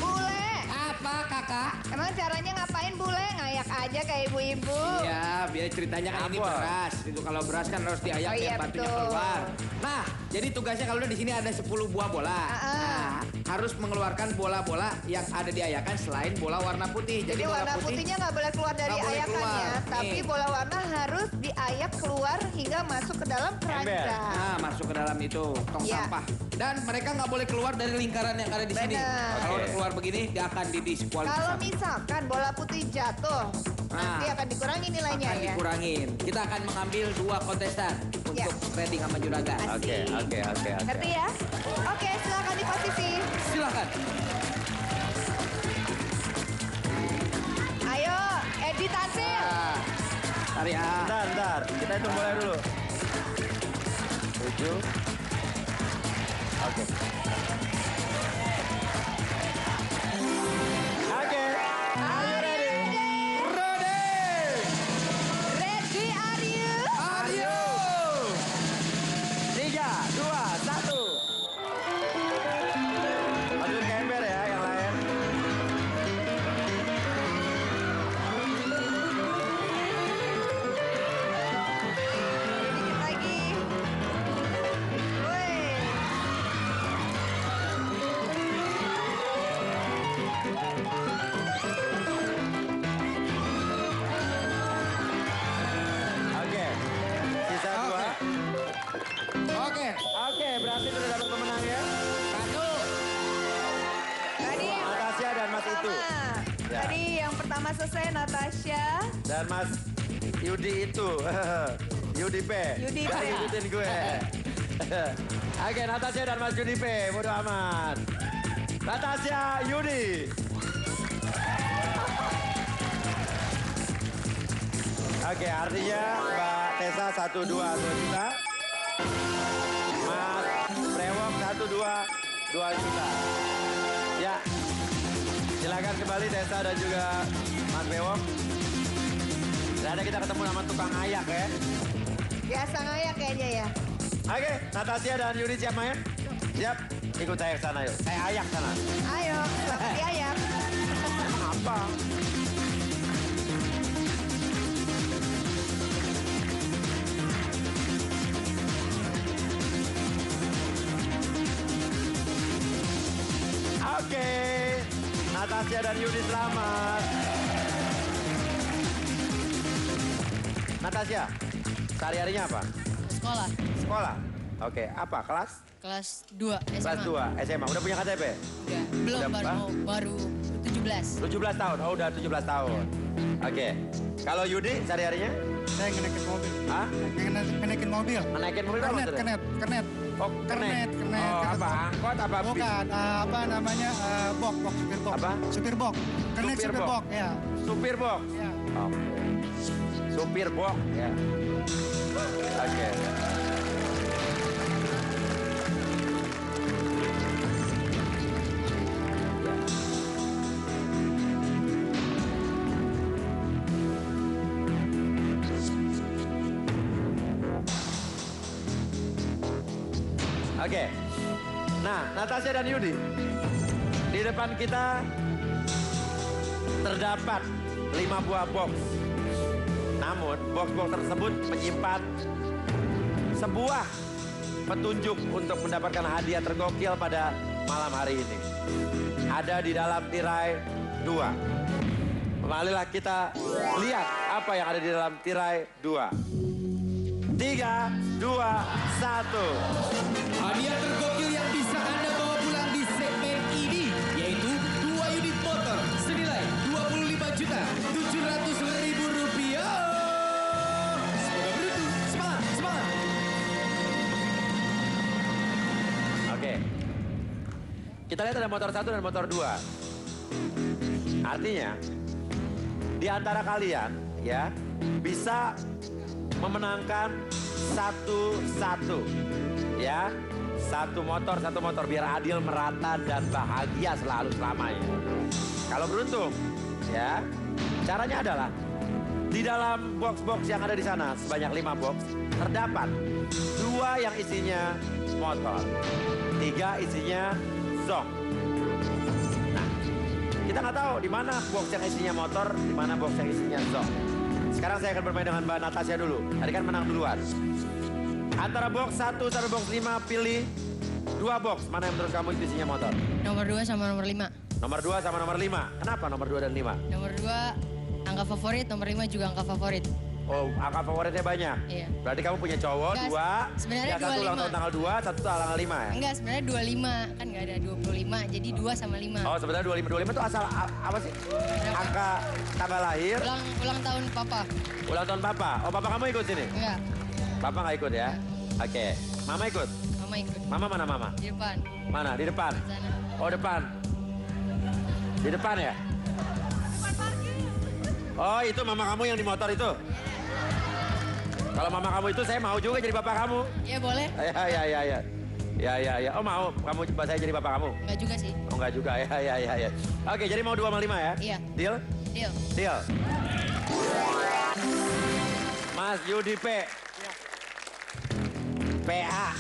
S2: Bule,
S1: Apa kakak?
S2: emang caranya ngapain bule? Ngayak aja kayak ibu-ibu.
S1: Ya, biar ceritanya kan ini
S3: Apa?
S1: beras. Itu kalau beras kan harus diayak
S2: Oh, iya,
S1: biar batunya
S2: betul.
S1: keluar. Nah, jadi tugasnya kalau udah di sini ada 10 buah bola. Nah, harus mengeluarkan bola-bola yang ada di ayakan selain bola warna putih.
S2: Jadi
S1: bola
S2: warna putihnya nggak boleh keluar dari
S1: nggak boleh
S2: ayakannya,
S1: keluar.
S2: tapi
S1: Nih.
S2: bola warna harus diayak keluar hingga masuk ke dalam keranjang.
S1: Nah, masuk ke dalam itu tong
S2: Iya.
S1: sampah. Dan mereka nggak boleh keluar dari lingkaran yang ada di sini.
S2: Benar.
S1: Kalau
S3: Oke.
S1: udah keluar begini, dia akan
S2: Kalau
S1: didiskualifikasi.
S2: misalkan bola putih jatuh, nanti akan dikurangi nilainya
S1: Akan
S2: ya.
S1: dikurangin. Kita akan mengambil 2 kontestan
S2: Ya.
S1: untuk trading sama juragan.
S3: Oke.
S2: Ngerti ya? Oke, silakan di posisi.
S1: Silakan.
S2: Ayo, Edi Tansil.
S1: Nah, tarik ah.
S3: Bentar. Kita hitung bola dulu. 7. Oke. Are you ready?
S1: Ready.
S2: Pertama selesai Natasha.
S3: Dan Mas Yudi itu. Yudi P.
S2: Yudi P.
S3: Gak ngikutin gue. Oke, Natasha dan Mas Yudi P. Bodo amat. Natasha, Yudi. Oke, artinya Mbak Tessa 1, 2 juta. Mas Brewok 1, 2 juta. Ya, silakan kembali Tessa dan juga Mas Brewok. Dan kita ketemu sama tukang ayak ya.
S2: Biasa ngayak kayaknya ya.
S3: Oke, Natasha dan Yudi siap main? Siap? Ikut saya ke sana yuk. Saya ayak sana.
S2: Ayo, selamat diayak.
S3: Apa? Oke, Natasha dan Yudi selamat. Natasha, sehari-harinya apa?
S6: Sekolah,
S3: Sekolah? Oke, apa? Kelas?
S6: kelas 2 SMA.
S3: Kelas 2 SMA. Udah punya KTP?
S6: Udah. Belum,
S3: Udah,
S6: baru 17.
S3: 17 tahun? Oh udah 17 tahun. Oke. Kalau Yudi sehari-harinya?
S4: Saya ngenaikin mobil.
S3: Hah?
S4: Ngenaikin mobil.
S3: Menaikin mobil apa maksudnya?
S4: Kernet.
S3: Oh, kenet. Oh, apa? Angkot apa? bis?
S4: Bukan, apa namanya, bok, supir bok.
S3: Apa?
S4: Supir bok. Kernet
S3: Supir
S4: supir
S3: bok.
S4: bok, ya.
S3: Supir box.
S4: Ya.
S3: Oke. Supir box ya. Oke. Oke. Nah, Natasha dan Yudi. Di depan kita terdapat 5 buah box. Namun, box-box tersebut menyimpan sebuah petunjuk untuk mendapatkan hadiah tergokil pada malam hari ini. Ada di dalam tirai 2. Marilah kita lihat apa yang ada di dalam tirai 2. 3, 2, 1.
S1: Hadiah tergokil yang bisa Anda bawa pulang di segmen ini yaitu 2 unit motor senilai Rp25.700.000. Semoga beruntung. Semangat, semangat.
S3: Oke. Kita lihat ada motor 1 dan motor 2. Artinya di antara kalian ya bisa memenangkan satu-satu ya. Satu motor biar adil, merata dan bahagia selalu selamanya. Kalau beruntung ya, caranya adalah di dalam box-box yang ada di sana sebanyak 5 box terdapat 2 yang isinya motor, 3 isinya zong. Nah, kita nggak tahu di mana box yang isinya motor, di mana box yang isinya zong. Sekarang saya akan bermain dengan Mbak Natasha dulu. Tadi kan menang duluan. Antara box 1 sampai box 5 pilih 2 box. Mana yang menurut kamu itu isinya motor?
S6: Nomor 2 sama nomor 5.
S3: Nomor 2 sama nomor 5. Kenapa nomor 2 dan 5?
S6: Nomor 2 angka favorit, nomor 5 juga angka favorit.
S3: Oh, angka favoritnya banyak?
S6: Iya.
S3: Berarti kamu punya cowok
S6: Enggak,
S3: 2.
S6: sebenarnya
S3: yang satu ulang
S6: 25.
S3: tahun tanggal 2, satu tanggal 5 ya?
S6: Enggak, sebenarnya 25. Kan nggak ada 25, jadi 2 sama 5.
S3: Oh, sebenarnya 25. 25 itu asal apa sih? Angka tanggal lahir,
S6: Ulang tahun papa.
S3: ulang tahun papa. Oh, papa kamu ikut sini?
S6: Enggak,
S3: Papa nggak ikut ya? Oke. Mama ikut?
S6: mama ikut.
S3: Mama mana mama?
S6: Di depan,
S3: Mana? Di depan?
S6: sana.
S3: Oh, depan. Di depan ya? Oh, itu mama kamu yang di motor itu? Kalau mama kamu itu saya mau juga jadi bapak kamu.
S6: Iya boleh?
S3: Ya. Oh, mau kamu coba saya jadi bapak kamu?
S6: Enggak juga sih.
S3: Oh, enggak juga. Ya. Oke, jadi mau 2 sama 5 ya?
S6: Iya.
S3: Deal?
S6: Deal.
S3: Deal. Mas Yudi P. PA.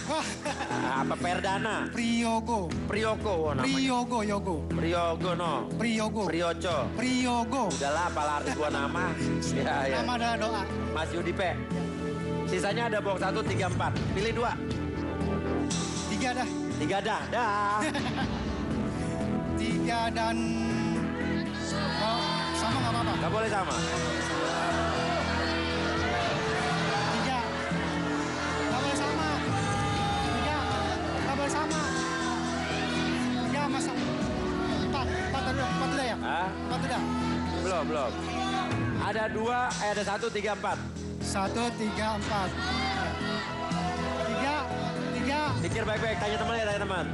S3: Apa Perdana?
S4: Priyogo.
S3: Priyoko namanya.
S4: Yogo.
S3: Priyogo no.
S4: Priyogo.
S3: Priyoco.
S4: Priyogo.
S3: Udahlah, apalah arti gua nama. Ya.
S4: Nama adalah doa.
S3: Mas Yudi P. Sisanya ada box 1, 3, 4. Pilih 2.
S4: 3 dah.
S3: 3 dah. Dah.
S4: 3 dan... Oh, sama nggak apa-apa.
S3: Gak boleh sama.
S4: 3. Nggak boleh sama. 3. Nggak boleh sama. 3 masa. 4 udah ya?
S3: Hah?
S4: 4 udah.
S3: belum. Ada 2, ada 1, 3, 4.
S4: 1, 3, 4. 3.
S3: Pikir baik-baik, tanya teman ya, tanya teman.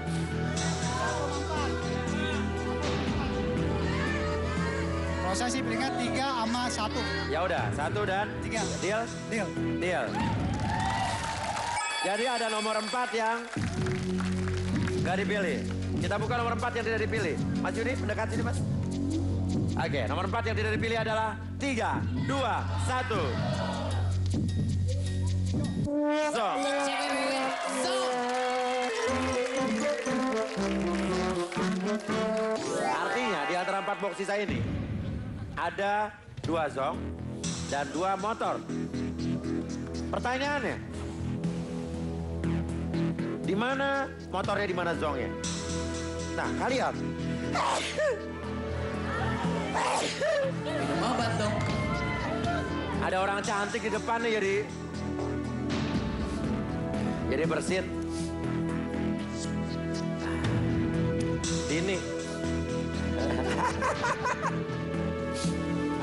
S4: Kalau saya sih pilihnya 3 sama 1.
S3: Ya udah, 1 dan
S4: 3.
S3: deal.
S4: Deal.
S3: Jadi ada nomor 4 yang nggak dipilih. Kita buka nomor 4 yang tidak dipilih. Mas Yudi, mendekat sini Mas. Oke, nomor 4 yang tidak dipilih adalah 3, 2, 1. Zong. Artinya di antara 4 box sisa ini ada 2 zong dan 2 motor. Pertanyaannya, di mana motornya, di mana zongnya? Nah, kalian.
S1: Minum obat dong.
S3: Ada orang cantik di depan nih jadi bersin. Ini.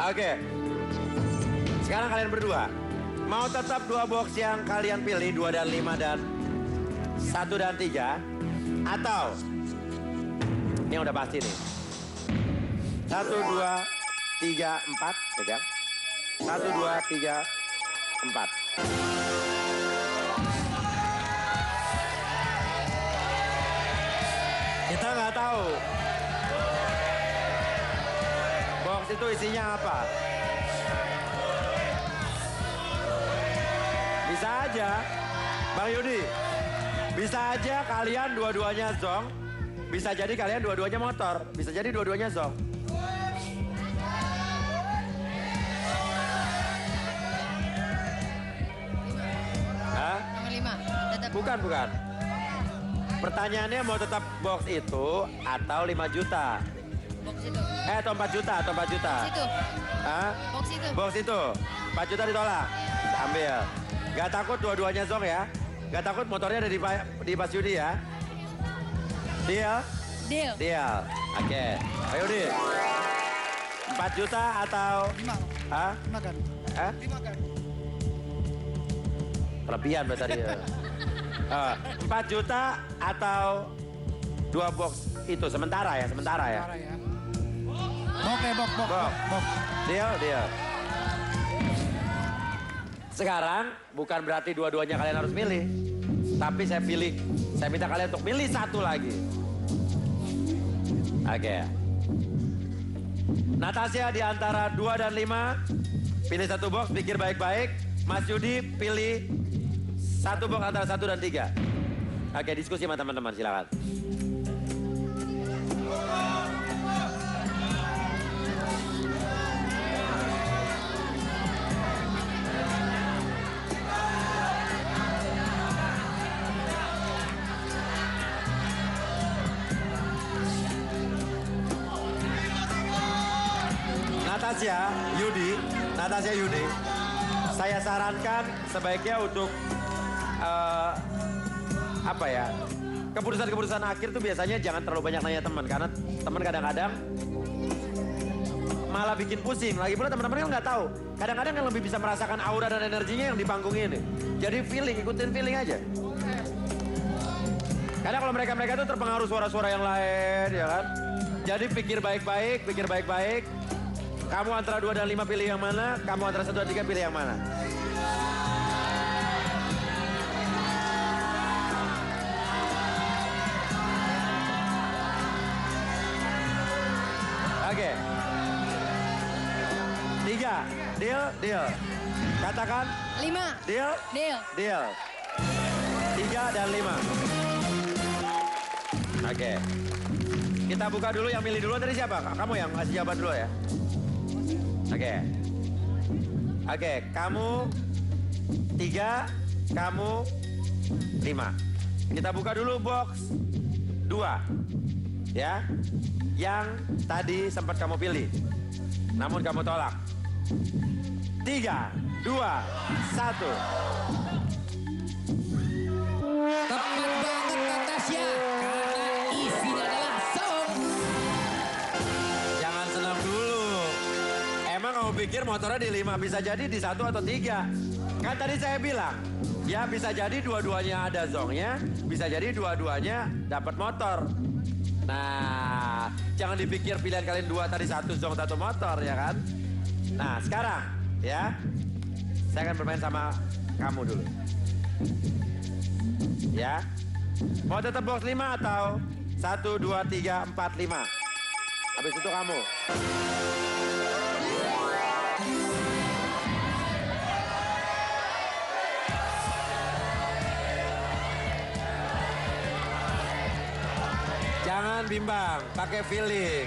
S3: Oke. Sekarang kalian berdua. Mau tetap 2 box yang kalian pilih, 2 dan 5 dan 1 dan 3. Atau, ini udah pasti nih. 1, 2, 3, 4. Pegang. 1, 2, 3, 4. Kita nggak tahu box itu isinya apa. Bisa aja, Bang Yudi, bisa aja kalian dua-duanya zong, bisa jadi kalian dua-duanya motor, bisa jadi dua-duanya zong. Hah?
S6: Nomor 5. Tetap.
S3: Bukan. Pertanyaannya mau tetap box itu atau 5 juta?
S6: Box itu.
S3: Atau 4 juta, atau 4 juta?
S6: Box itu.
S3: Hah?
S6: Box itu.
S3: Box itu, 4 juta ditolak. Ambil. Gak takut dua-duanya zong ya? Gak takut motornya ada di Mas Yudi ya? Deal?
S6: Deal.
S3: Deal. Oke. Ayo Yudi. 4 juta atau?
S4: 5.
S3: Hah?
S4: 5 kan?
S3: Hah?
S4: 5 kan?
S3: Kelebihan bahasa dia. 4 juta atau 2 box itu sementara ya?
S4: Parah ya. Bok.
S3: Deal. Sekarang bukan berarti dua-duanya kalian harus milih. Tapi saya minta kalian untuk milih 1 lagi. Oke. Natasha di antara 2 dan 5, pilih 1 box, pikir baik-baik. Mas Yudi pilih 1 box antara 1 dan 3. Oke, diskusi sama teman-teman, silakan. Natasha Yudi, saya sarankan sebaiknya untuk keputusan-keputusan akhir tuh biasanya jangan terlalu banyak nanya teman, karena teman kadang-kadang malah bikin pusing. Lagi pula teman-teman kan nggak tahu. Kadang-kadang yang lebih bisa merasakan aura dan energinya yang di panggung ini. Jadi ikutin feeling aja. Karena kalau mereka tuh terpengaruh suara-suara yang lain, ya kan? Jadi pikir baik-baik. Kamu antara 2 dan 5 pilih yang mana, kamu antara 1 dan 3 pilih yang mana. Oke. 3, deal. Katakan.
S6: 5.
S3: Deal. 3 dan 5. Oke. Kita buka dulu, yang milih dulu dari siapa? Kamu yang ngasih jawaban dulu ya. Oke, kamu 3, kamu 5. Kita buka dulu box 2. Ya. Yang tadi sempat kamu pilih. Namun kamu tolak. 3, 2, 1.
S1: Tepat banget Natasha, karena isinya adalah song.
S3: Jangan senang dulu. pikir motornya di 5, bisa jadi di 1 atau 3. Kan tadi saya bilang, ya bisa jadi dua-duanya ada zongnya, bisa jadi dua-duanya dapat motor. Nah, jangan dipikir pilihan kalian 2 tadi 1 zong 1 motor ya kan. Nah sekarang ya, saya akan bermain sama kamu dulu. Ya, mau tetap box 5 atau 1, 2, 3, 4, 5. Habis itu kamu. Jangan bimbang, pakai feeling.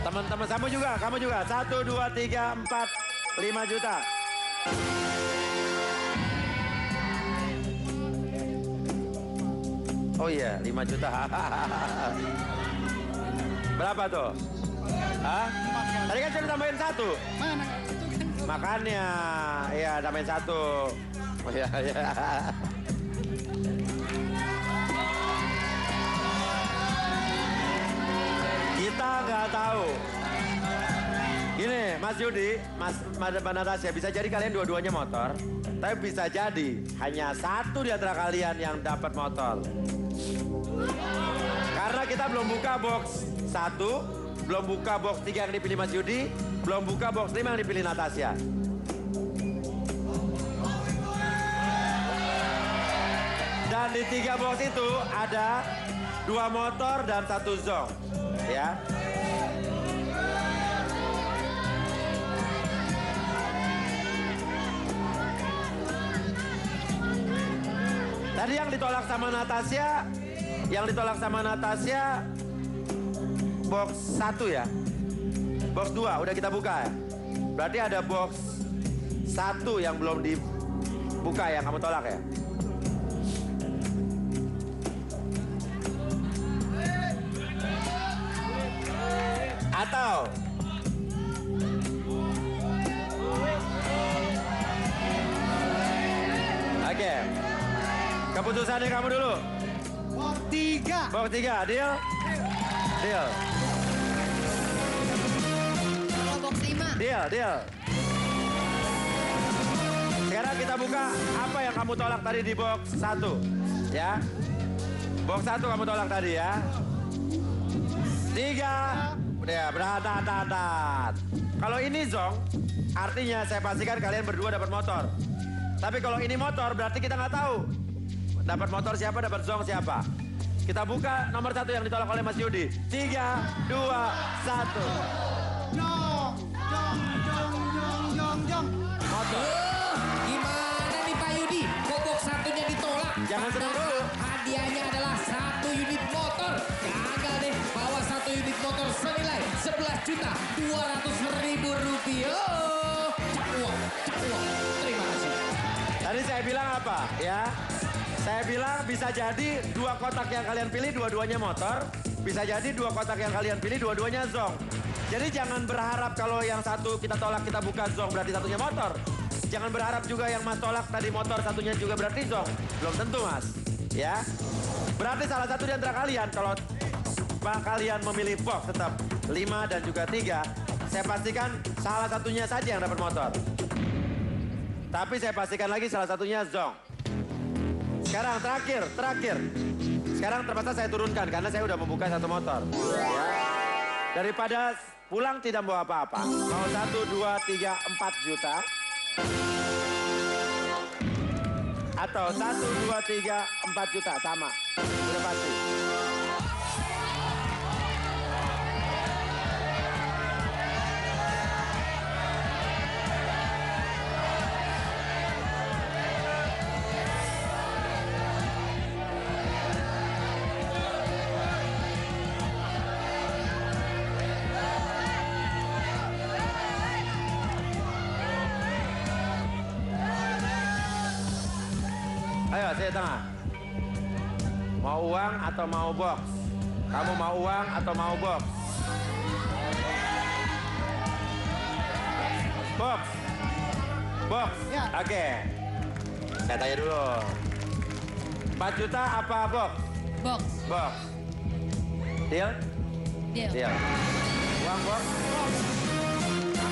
S3: Teman-teman kamu juga. 1, 2, 3, 4, 5 juta. Oh iya, 5 juta. Berapa tuh? Hah? Tadi kan sudah tambahin 1.
S4: Mana?
S3: Makanya, iya tambahin 1. Oh iya, iya. Kita nggak tahu. Gini, Mas Yudi, Mas Natasha, bisa jadi kalian dua-duanya motor, tapi bisa jadi hanya 1 di antara kalian yang dapat motor. Karena kita belum buka box 1, belum buka box 3 yang dipilih Mas Yudi, belum buka box 5 yang dipilih Natasha. Dan di 3 box itu ada 2 motor dan 1 zong. Ya. Tadi yang ditolak sama Natasha, box 1 ya. Box 2 udah kita buka ya. Berarti ada box 1 yang belum dibuka yang kamu tolak ya. Atau oke. Keputusannya kamu dulu.
S4: Box 3.
S3: Box 3, deal? Deal.
S6: Kalau box 5.
S3: Deal. Sekarang kita buka apa yang kamu tolak tadi di box 1. Ya. Box 1 kamu tolak tadi ya. 3. Udah, berhatat. Kalau ini zong, artinya saya pastikan kalian berdua dapat motor. Tapi kalau ini motor, berarti kita nggak tahu. Dapat motor siapa, dapat zong siapa. Kita buka nomor 1 yang ditolak oleh Mas Yudi. 3, 2, 1.
S4: Jong.
S3: Motor.
S1: Gimana nih Pak Yudi? Kok box 1-nya ditolak?
S3: Jangan senang
S1: Padahal
S3: dulu.
S1: Hadiahnya adalah 1 unit motor. Gagal deh bawa 1 unit motor senilai 11.200.000 rupiah. Cak uang. Terima kasih.
S3: Tadi saya bilang apa ya? Saya bilang bisa jadi 2 kotak yang kalian pilih dua-duanya motor. Bisa jadi 2 kotak yang kalian pilih dua-duanya zong. Jadi jangan berharap kalau yang 1 kita tolak kita buka zong berarti 1-nya motor. Jangan berharap juga yang Mas tolak tadi motor 1-nya juga berarti zong. Belum tentu Mas. Ya. Berarti salah satu di antara kalian kalau kalian memilih box tetap 5 dan juga 3. Saya pastikan salah satunya saja yang dapat motor. Tapi saya pastikan lagi salah satunya zong. Sekarang terakhir. Sekarang terpaksa saya turunkan karena saya udah membuka 1 motor. Ya. Daripada pulang tidak bawa apa-apa. Mau 1, 2, 3, 4 juta. Atau 1, 2, 3, 4 juta sama. Udah pasti. Ayo, saya tengah. Mau uang atau mau box? Kamu mau uang atau mau box? Box.
S4: Ya.
S3: Oke. Saya tanya dulu. 4 juta apa box?
S6: Box.
S3: Box. Deal?
S6: Deal.
S3: Deal. Uang box?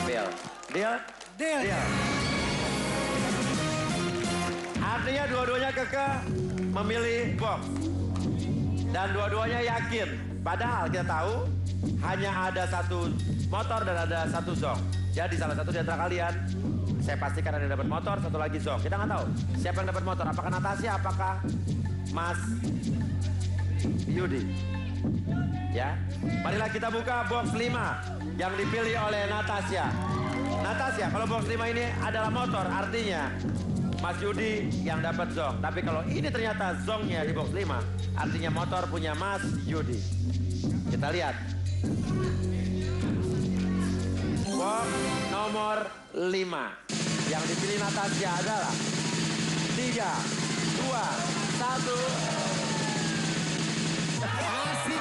S3: Deal. Deal?
S4: Deal.
S3: Deal. Artinya dua-duanya kekeh memilih box. Dan dua-duanya yakin. Padahal kita tahu hanya ada satu motor dan ada satu zong. Jadi salah satu di antara kalian, saya pastikan ada yang dapat motor, satu lagi zong. Kita nggak tahu siapa yang dapat motor. Apakah Natasha, apakah Mas Yudi? Ya, marilah kita buka box 5 yang dipilih oleh Natasha. Natasha, kalau box 5 ini adalah motor, artinya Mas Yudi yang dapat zong. Tapi kalau ini ternyata zongnya di box 5, artinya motor punya Mas Yudi. Kita lihat. Box nomor 5 yang dipilih Natasha adalah 3, 2, 1.
S1: Asik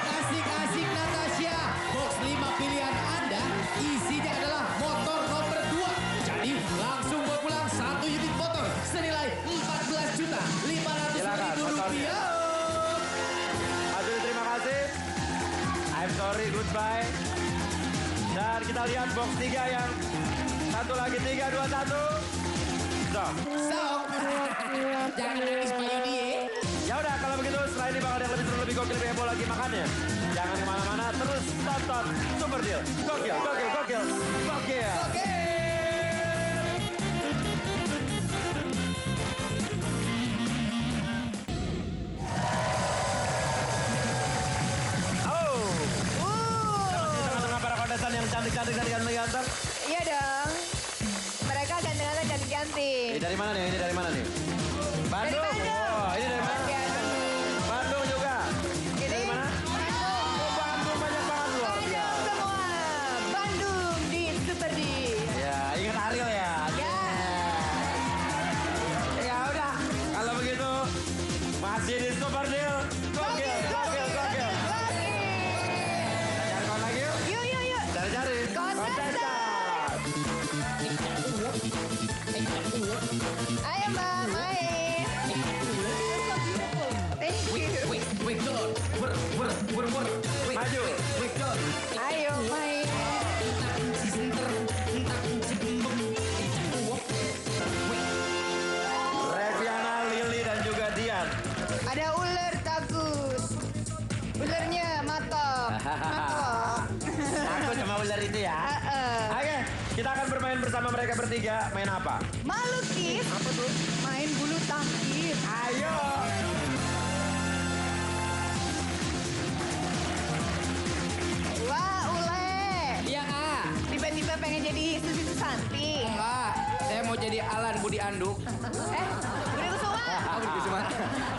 S1: Natasha. Box 5 pilihan Anda isinya adalah motor nomor 2. Jadi langsung bawa pulang 1 unit motor senilai 14.500.000 rupiah.
S3: Aduh, terima kasih. I'm sorry, goodbye. Dan kita lihat box 3 yang satu lagi, 3, 2, 1. Zong.
S1: Zong. Jangan nangis Pak Yudi.
S3: Ya udah, kalau begitu setelah ini bakal ada yang lebih seru, lebih gokil, lebih heboh lagi. Makanya jangan kemana-mana, terus tonton Super Deal. Gokil, gokil, gokil, gokil. Tengah-tengah para kontestan yang cantik-cantik dan ganteng-ganteng.
S2: Iya dong. Mereka ganteng-ganteng cantik-cantik.
S3: Ini dari mana nih? Ini dari mana nih? Bandung.
S2: Dari Bandung.
S3: Oh, ini dari mana?
S2: Ya,
S3: Bandung juga.
S2: ini
S3: Dari mana?
S2: Bandung.
S3: Oh, Bandung banyak banget loh.
S2: Bandung semua. Bandung di Super Deal.
S3: Ya, ingat Ariel ya.
S2: Ya.
S3: Ya udah, kalau begitu masih di Super Deal. Gokil, gokil, gokil. Cari kawan lagi yuk.
S2: Yuk, yuk, yuk.
S3: Cari-cari.
S2: Kontestan. Ayo Mbak, main. Thank you.
S1: Wait, John.
S3: Maju.
S2: Ayo main.
S3: Reviana, Lili, dan juga Dian.
S2: Ada ular takut. Ularnya matok. Matok.
S3: Takut sama ular itu ya. Oke, kita akan bermain bersama mereka bertiga. Main apa?
S2: Malukis. Apa tuh? Main bulu tangkis.
S3: Ayo.
S2: Wah, ule.
S1: Iya, A.
S2: Tiba-tiba pengen jadi Susi Susanti.
S1: Enggak, saya mau jadi Alan Budi Anduk.
S2: Budi Kusuma.
S1: Budi Kusuma.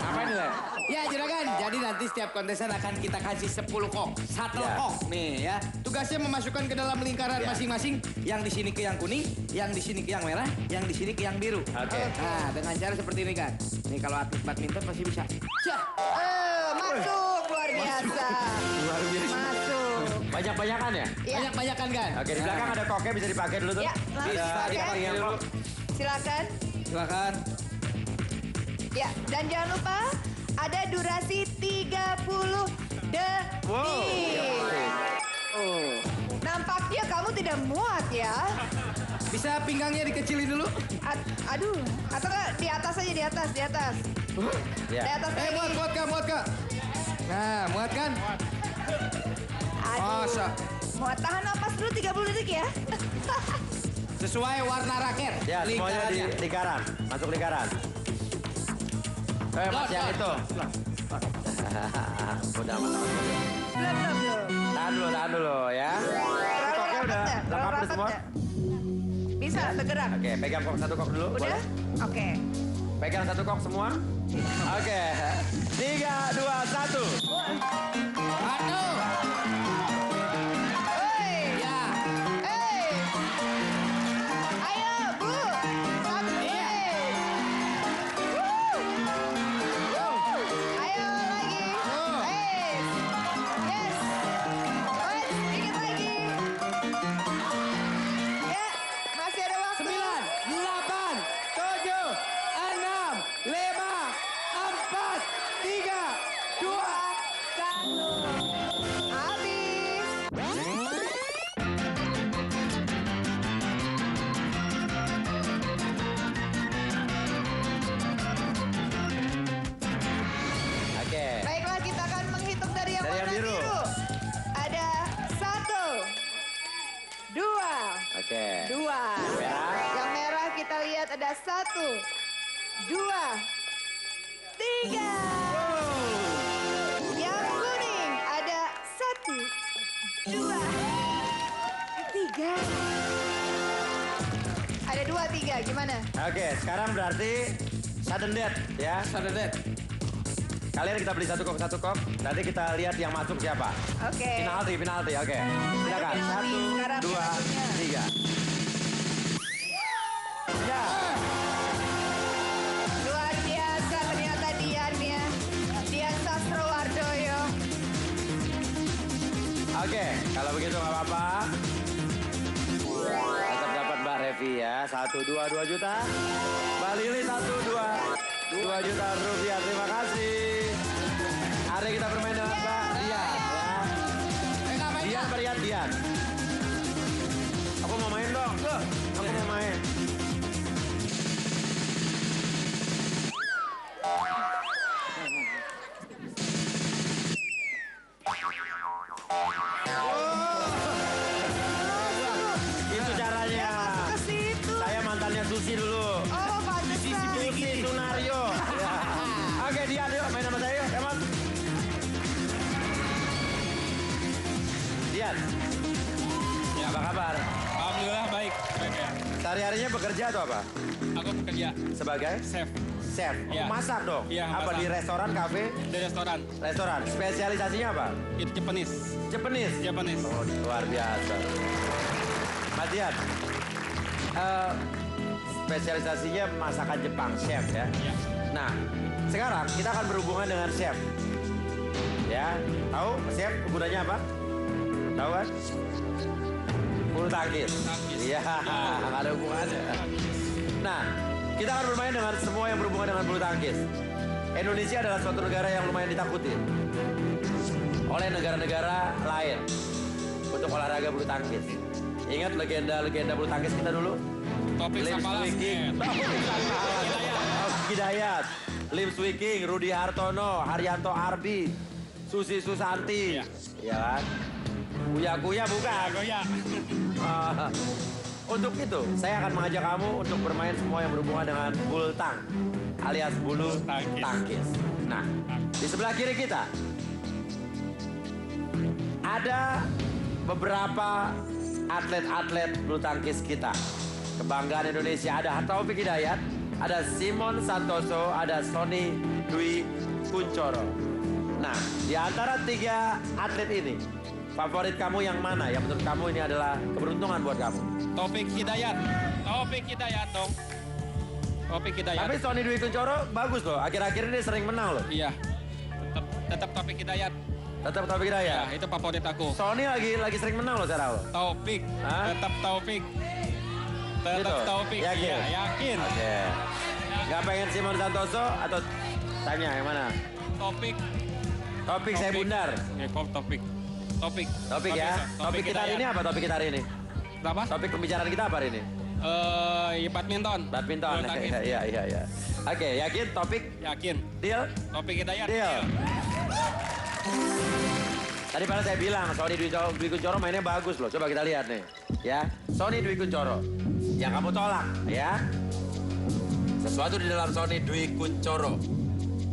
S1: Apa ini, Le? Ya, juragan. Jadi nanti setiap kontestan akan kita kasih 10 kok. Satu
S3: Ya.
S1: kok nih ya. Tugasnya memasukkan ke dalam lingkaran
S3: Ya.
S1: masing-masing. Yang di sini ke yang kuning, yang di sini ke yang merah, yang di sini ke yang biru.
S3: Oke.
S1: Nah, dengan cara seperti ini kan. Nih kalau atlet badminton pasti bisa. Cah.
S2: Masuk luar biasa.
S3: Luar biasa.
S2: Masuk.
S3: Banyak-banyakan ya?
S2: Ya.
S1: Banyak-banyakan kan?
S3: Oke, di belakang ada koknya bisa dipakai dulu tuh.
S2: Ya, langsung
S3: Bisa
S2: pakai.
S3: dipakai yang kok.
S2: Silakan.
S1: Silakan.
S2: Ya, dan jangan lupa ada durasi 30 detik.
S3: Wow.
S1: Oh.
S2: Nampaknya kamu tidak muat ya.
S1: Bisa pinggangnya dikecilin dulu?
S2: Aduh, atau nggak di atas aja, di atas.
S3: Ya.
S2: Di atas lagi.
S1: Muat Kak. Nah, muat kan?
S2: Aduh.
S1: Masa.
S2: Muat, tahan napas dulu 30 detik ya.
S1: Sesuai warna raket.
S3: Ya, semuanya di
S1: Lingkarannya.
S3: lingkaran. Masuk lingkaran. Mas yang itu. Udah aman.
S2: Belum.
S3: Tahan dulu ya.
S2: Terlalu
S3: Koknya udah
S2: rapat ya? Terlalu
S3: lengkap
S2: rapat
S3: semua.
S2: ya? Bisa bergerak.
S3: Oke, pegang kok satu kok dulu.
S2: Udah?
S3: Boleh?
S2: Oke.
S3: Pegang satu kok semua. Oke. 3, 2, 1.
S1: Aduh.
S2: Hei.
S1: Ya.
S2: Hei. Ayo, Bu. Sampai. Ayo lagi. Hey. Yes. Oh, sedikit lagi. Ya, masih ada waktu.
S1: 9, 8, 7, 6, 5, 4, 3, 2.
S2: ada 1, 2, 3. Yang kuning ada 1, 2, 3. Ada 2, 3, gimana?
S3: Oke, sekarang berarti sudden death ya.
S1: Sudden death.
S3: Kalian kita beli satu kok. Nanti kita lihat yang masuk siapa.
S2: Oke.
S3: Penalti, oke. Silakan.
S2: penalti.
S3: 1,
S2: Sekarang
S3: 2,
S2: penaltinya.
S3: 3. Ya.
S2: Luar biasa ternyata Dian ya. Dian Sastrowardoyo.
S3: Oke, kalau begitu nggak apa-apa. Tetap dapat Mbak Revi ya. 1, 2 juta. Mbak Lili 1, 2 juta rupiah. Terima kasih. Hari kita bermain dengan Mbak Dian. Ya. Dian. Aku mau main dong. Aku mau main. Itu caranya.
S2: Ke situ.
S3: Saya mantannya Susi dulu.
S2: Oh, pantesan.
S3: Susi Sunario. Ya. Oke, Dian yuk main sama saya yuk. Come on. Dian.
S4: Ya.
S3: Apa kabar?
S4: Alhamdulillah baik. Baik ya.
S3: Sehari-harinya bekerja atau apa?
S4: Aku bekerja
S3: Sebagai
S4: chef
S3: chef.
S4: Iya.
S3: Masak dong?
S4: Iya,
S3: Apa
S4: masak.
S3: di restoran, kafe?
S4: di restoran.
S3: Restoran. Spesialisasinya apa?
S4: Itu Japanese.
S3: Japanese. Oh, luar biasa. Mas Dian, spesialisasinya masakan Jepang, chef ya.
S4: Ya.
S3: Nah, sekarang kita akan berhubungan dengan chef. Ya, tahu chef gunanya apa? Tahu kan? Bulu tangkis.
S4: Tangkis.
S3: Iya, nggak ada hubungannya. Nah, kita akan bermain dengan semua yang berhubungan dengan bulu tangkis. Indonesia adalah suatu negara yang lumayan ditakuti oleh negara-negara lain untuk olahraga bulu tangkis. Ingat legenda-legenda bulu tangkis kita dulu?
S4: Topik
S3: Lim
S4: Sampalas.
S3: Swiking, Hidayat, Lim Swiking, Rudi Hartono, Haryanto Arbi, Susi Susanti,
S4: Iya.
S3: ya kan? Kuya bukan.
S4: Goya.
S3: Ah, untuk itu, saya akan mengajak kamu untuk bermain semua yang berhubungan dengan bulu tang, alias bulu
S4: Tangkis.
S3: tangkis. Nah, di sebelah kiri kita ada beberapa atlet-atlet bulu tangkis kita. Kebanggaan Indonesia, ada Taufik Hidayat, ada Simon Santoso, ada Sony Dwi Kunchoro. Nah, di antara 3 atlet ini, favorit kamu yang mana? Yang menurut kamu ini adalah keberuntungan buat kamu?
S4: Topik Hidayat dong. Topik Hidayat.
S3: Tapi Sony Dwi Kunchoro bagus loh. Akhir-akhir ini sering menang loh.
S4: Iya. Tetap Topik Hidayat.
S3: Tetap Taufik
S4: Ya,
S3: Hidayat.
S4: itu favorit aku.
S3: Sony lagi sering menang loh sekarang loh.
S4: Taufik.
S3: Hah?
S4: Tetap Taufik. Tetap
S3: Gitu?
S4: Taufik.
S3: Yakin?
S4: Iya, yakin.
S3: Oke. Gak pengen Simon Santoso atau tanya yang mana?
S4: Topik.
S3: Topik saya bundar.
S4: Ya, kok Topik. Topik.
S3: Topik ya. Topik kita hari ini apa topik kita hari ini?
S4: Apa?
S3: Topik pembicaraan kita apa hari ini?
S4: Badminton.
S3: Badminton.
S4: Bulu tangkis.
S3: Iya. Oke, yakin topik?
S4: Yakin.
S3: Deal?
S4: Topik Hidayat.
S3: Deal. Tadi pada saya bilang Sony Dwi Kunchoro mainnya bagus loh. Coba kita lihat nih. Ya, Sony Dwi Kunchoro. Yang kamu tolak, ya. Sesuatu di dalam Sony Dwi Kunchoro.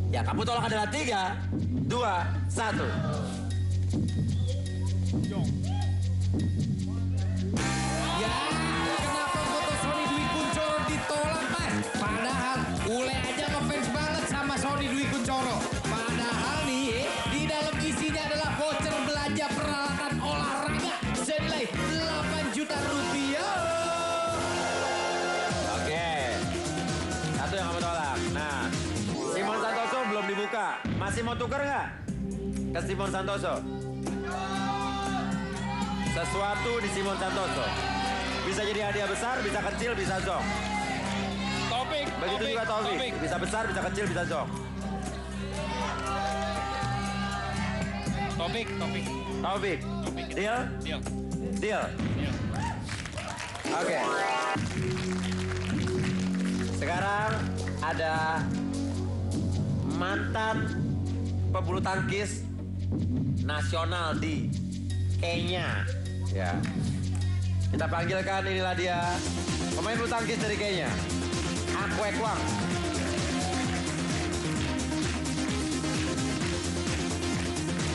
S3: Yang kamu tolak adalah 3, 2, 1.
S1: Ya, kenapa foto Sony Dwi Kunchoro ditolak, Mas? Padahal Ule aja ngefans banget sama Sony Dwi Kunchoro. Padahal nih, di dalam isinya adalah voucher belanja peralatan olahraga senilai 8 juta rupiah.
S3: Oke. Satu yang kamu tolak. Nah, Simon Santoso belum dibuka. Masih mau tuker nggak? Ke Simon Santoso. Sesuatu di Simon Santoso. Bisa jadi hadiah besar, bisa kecil, bisa zong.
S4: Topik.
S3: Begitu juga Taufik. Bisa besar, bisa kecil, bisa zong.
S4: Topik.
S3: Taufik.
S4: Topik.
S3: Deal?
S4: Deal.
S3: Deal.
S4: Deal.
S3: Oke. Sekarang ada mantan pebulu tangkis nasional di Kenya. Ya. Kita panggilkan, inilah dia. Pemain bulu tangkis dari Kenya. Akuekuang.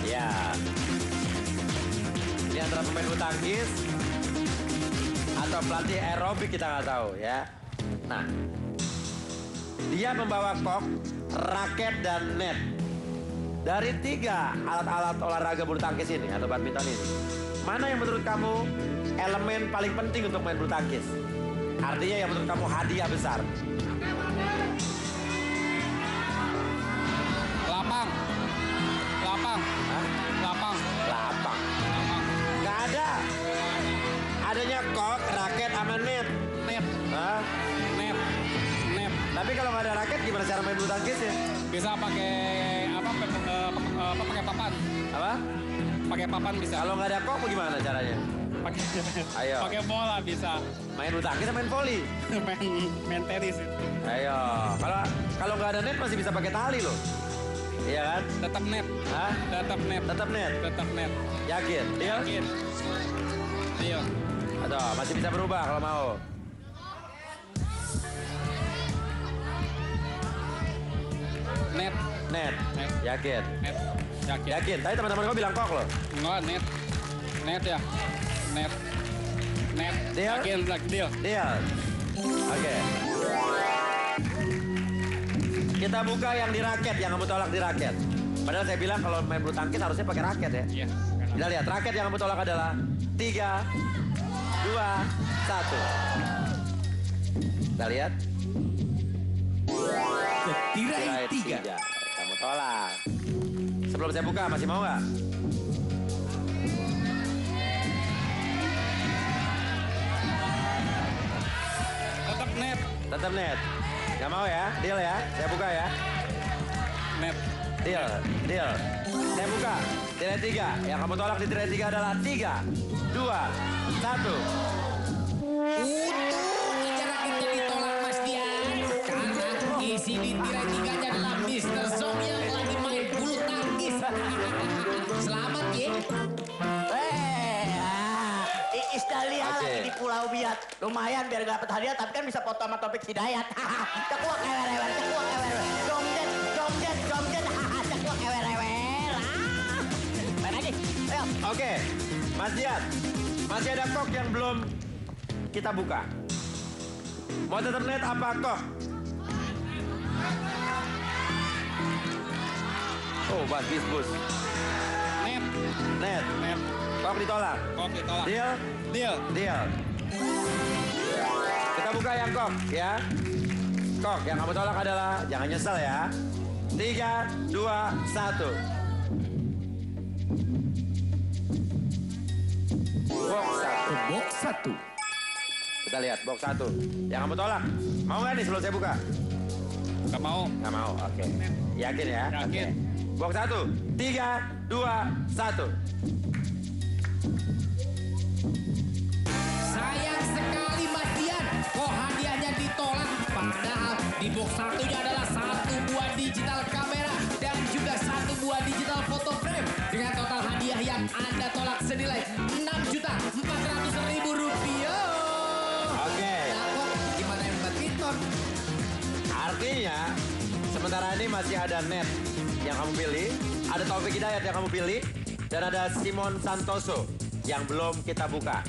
S3: Ya. Ini antara pemain bulu tangkis atau pelatih aerobik kita nggak tahu ya. Nah, dia membawa kok, raket dan net. Dari 3 alat-alat olahraga bulu tangkis ini atau badminton ini, mana yang menurut kamu elemen paling penting untuk main bulu tangkis? Artinya yang menurut kamu hadiah besar.
S4: Lapang. Lapang.
S3: Hah?
S4: Lapang.
S3: Lapang. Nggak ada. Adanya kok, raket, sama net.
S4: Net.
S3: Hah?
S4: Net. Net.
S3: Tapi kalau nggak ada raket gimana cara main bulu tangkisnya?
S4: Bisa pakai apa? Pakai papan.
S3: Apa?
S4: Pakai papan bisa.
S3: Kalau nggak ada kok bagaimana caranya?
S4: Pakai
S3: Ayo.
S4: pakai bola bisa.
S3: Main bulu tangkis atau main voli?
S4: main tenis.
S3: Ayo. Kalau nggak ada net masih bisa pakai tali loh. Iya kan?
S4: Tetap net.
S3: Hah?
S4: Tetap net.
S3: Tetap net.
S4: Tetap net.
S3: Yakin? Deal?
S4: Yakin. Deal.
S3: Atau masih bisa berubah kalau mau.
S4: Net.
S3: Net.
S4: Net.
S3: Yakin?
S4: Net. Yakin.
S3: Yakin? Tadi teman-teman gue bilang kok loh.
S4: Enggak, net. Net ya. Net. Net.
S3: Deal?
S4: Yakin, deal.
S3: Deal. Oke. Kita buka yang di raket, yang kamu tolak di raket. Padahal saya bilang kalau main bulu tangkis harusnya pakai raket ya.
S4: Iya.
S3: Kita lihat, raket yang kamu tolak adalah 3, 2, 1. Kita lihat.
S1: Tirai 3.
S3: Kamu tolak. Sebelum saya buka, masih mau nggak?
S4: Tetap net.
S3: Tetap net. Nggak mau ya? Deal ya? Saya buka ya.
S4: Net.
S3: Deal, deal. Saya buka. Tirai 3. Yang kamu tolak di tirai 3 adalah 3, 2, 1.
S1: Untuk jarak itu ditolak Mas Dian. Karena isi di tirai 3-nya adalah Mr. Zong yang lagi main bulu tangkis. Selamat ya.
S5: Iis Dahlia
S3: Oke.
S5: lagi di Pulau Biak. Lumayan biar gak dapet hadiah, tapi kan bisa foto sama Topik Hidayat. Cekuak ewer-ewer, cekuak ewer-ewer. Jomjet, jomjet, jomjet. Cekuak ewer-ewer. Main lagi, ayo.
S3: Oke, Mas Dian. Masih ada kok yang belum kita buka. Mau tetap net apa kok? Oh, bagus, bus.
S4: Net.
S3: Net.
S4: Net.
S3: Kok ditolak.
S4: Kok ditolak.
S3: Deal?
S4: Deal.
S3: Deal. Kita buka yang kok ya. Kok yang kamu tolak adalah, jangan nyesel ya. 3, 2, 1. Box 1.
S1: Box 1.
S3: Kita lihat box 1. Yang kamu tolak. Mau nggak nih sebelum saya buka?
S4: Gak mau.
S3: Nggak mau, oke. Yakin ya?
S4: Yakin.
S3: Oke. Box 1. 3, 2, 1.
S1: Sayang sekali Mas Dian. Kok hadiahnya ditolak. Padahal di box 1-nya adalah 1 buah digital kamera dan juga 1 buah digital foto frame. Dengan total hadiah yang Anda tolak senilai Rp6.400.000.
S3: Oke.
S1: Nah kok gimana yang badminton?
S3: Artinya, sementara ini masih ada net yang kamu pilih, ada Taufik Hidayat yang kamu pilih, dan ada Simon Santoso yang belum kita buka.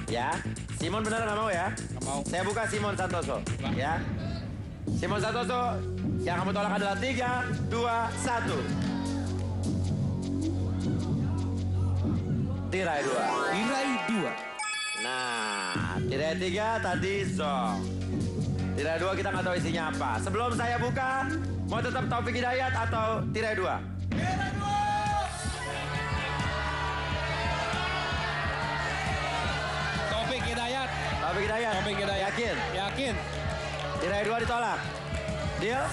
S3: Ya, Simon benar nggak mau ya?
S4: Nggak mau.
S3: Saya buka Simon Santoso.
S4: Nggak.
S3: Ya, Simon Santoso yang kamu tolak adalah 3, 2, 1. Tirai 2.
S1: Tirai 2.
S3: Nah, tirai 3 tadi Zong. Tirai 2 kita nggak tahu isinya apa. Sebelum saya buka, mau tetap Taufik Hidayat atau tirai 2?
S4: Topik Hidayat.
S3: Taufik Hidayat.
S4: Topik Hidayat.
S3: Yakin?
S4: Yakin.
S3: Tirai 2 ditolak. Deal?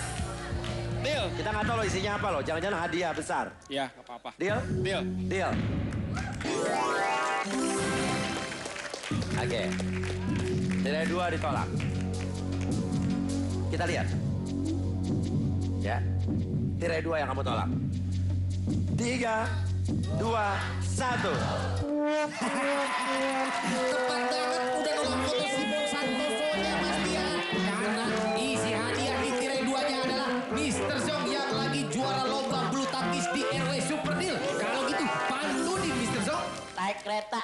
S4: Deal.
S3: Kita nggak tahu loh isinya apa loh. Jangan-jangan hadiah besar.
S4: Ya, gak apa-apa.
S3: Deal?
S4: Deal.
S3: Deal. Oke. Tirai 2 ditolak. Kita lihat. Ya. Tirai 2 yang kamu tolak. 3, 2, 1.
S1: Tepat banget udah nolak foto Simon Santoso-nya Mas Dian. Karena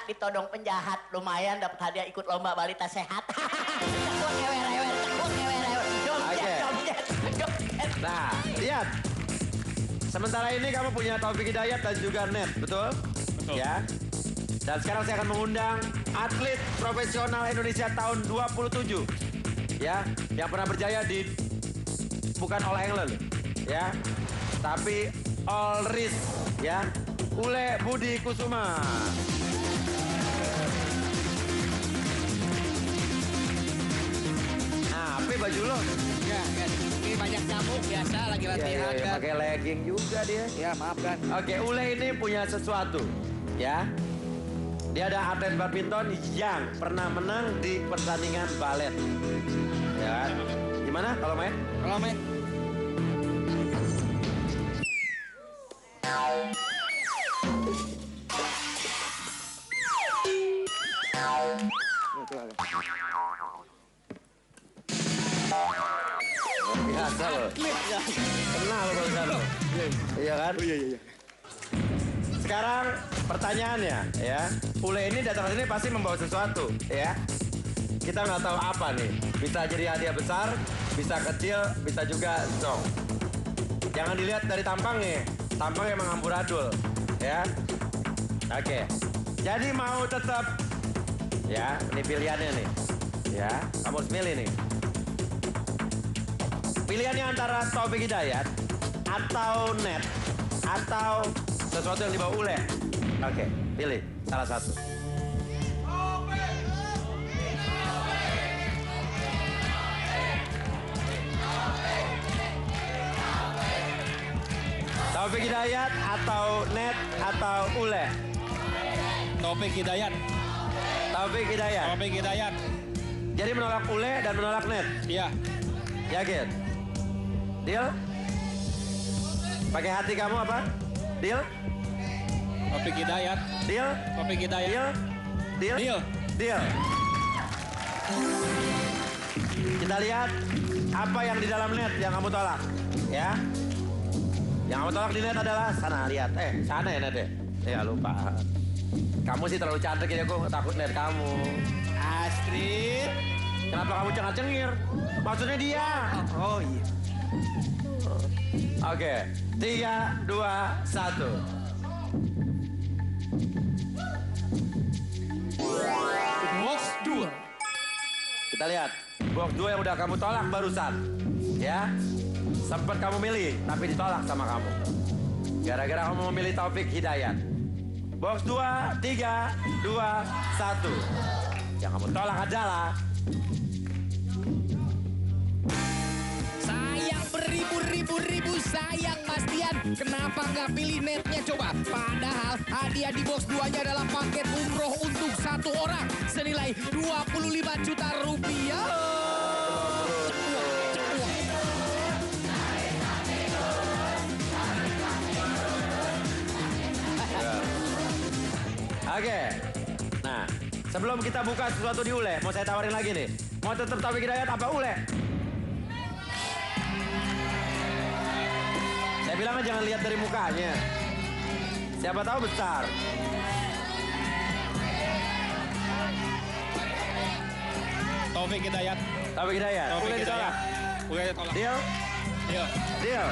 S5: anak ditodong penjahat. Lumayan dapat hadiah ikut lomba balita sehat. Cekuak ewer-ewer, cekuak ewer-ewer.
S3: Oke.
S5: Joget.
S3: Nah, lihat. Sementara ini kamu punya Taufik Hidayat dan juga Net, betul?
S4: Betul.
S3: Ya. Dan sekarang saya akan mengundang atlet profesional Indonesia tahun 27. Ya, yang pernah berjaya di bukan All England, ya. Tapi All Risk, ya. Ule Budi Kusuma. Nah, apa baju lo?
S1: Ya, kan. Ini banyak nyamuk biasa lagi latihan kan.
S3: Pakai legging juga dia.
S1: Ya, maafkan.
S3: Oke, Ule ini punya sesuatu, ya. Dia ada atlet badminton yang pernah menang di pertandingan balet. Ya, gimana kalau main?
S1: Kalau main.
S3: Biasa loh. Kenal lo barusan lo. Iya kan?
S4: Iya.
S3: Sekarang pertanyaannya, ya. Ule ini datang ke sini pasti membawa sesuatu, ya. Kita nggak tahu apa nih. Bisa jadi hadiah besar, bisa kecil, bisa juga zong. Jangan dilihat dari tampangnya. Tampangnya emang amburadul, ya. Oke. Jadi mau tetap, ya. Ini pilihannya nih, ya. Kamu harus milih nih. Pilihannya antara Taufik Hidayat atau Net atau sesuatu yang dibawa Ule. Oke, pilih salah satu. Taufik Hidayat atau Net atau Ule?
S4: Taufik Hidayat.
S3: Taufik Hidayat.
S4: Taufik Hidayat.
S3: Jadi menolak Ule dan menolak Net.
S4: Iya.
S3: Yakin? Deal? Pakai hati kamu apa? Deal?
S4: Taufik Hidayat.
S3: Deal?
S4: Taufik Hidayat.
S3: Deal? Deal?
S4: Deal.
S3: Deal. Kita lihat apa yang di dalam net yang kamu tolak. Ya. Yang kamu tolak di net adalah sana lihat. Sana ya net ya? Ya lupa. Kamu sih terlalu cantik ya, aku takut net kamu.
S4: Astrid.
S3: Kenapa kamu cengar-cengir? Maksudnya dia.
S4: Oh iya.
S3: Oke. 3, 2, 1.
S1: Box 2.
S3: Kita lihat. Box 2 yang udah kamu tolak barusan. Ya. Sempat kamu milih, tapi ditolak sama kamu. Gara-gara kamu memilih Taufik Hidayat. Box 2, 3, 2, 1. Yang kamu tolak adalah...
S1: Sayang beribu-ribu sayang Mas Dian. Kenapa nggak pilih netnya coba? Padahal hadiah di box 2-nya adalah paket umroh untuk 1 orang senilai 25 juta rupiah.
S3: Oke. Nah, sebelum kita buka sesuatu di Ule, mau saya tawarin lagi nih. Mau tetap Taufik Hidayat apa Ule? Saya bilang kan jangan lihat dari mukanya. Siapa tahu besar.
S4: Taufik Hidayat.
S3: Taufik Hidayat.
S4: Taufik
S3: Ule
S4: Hidayat.
S3: ditolak.
S4: Ule ditolak.
S3: Deal?
S4: Deal.
S3: Deal.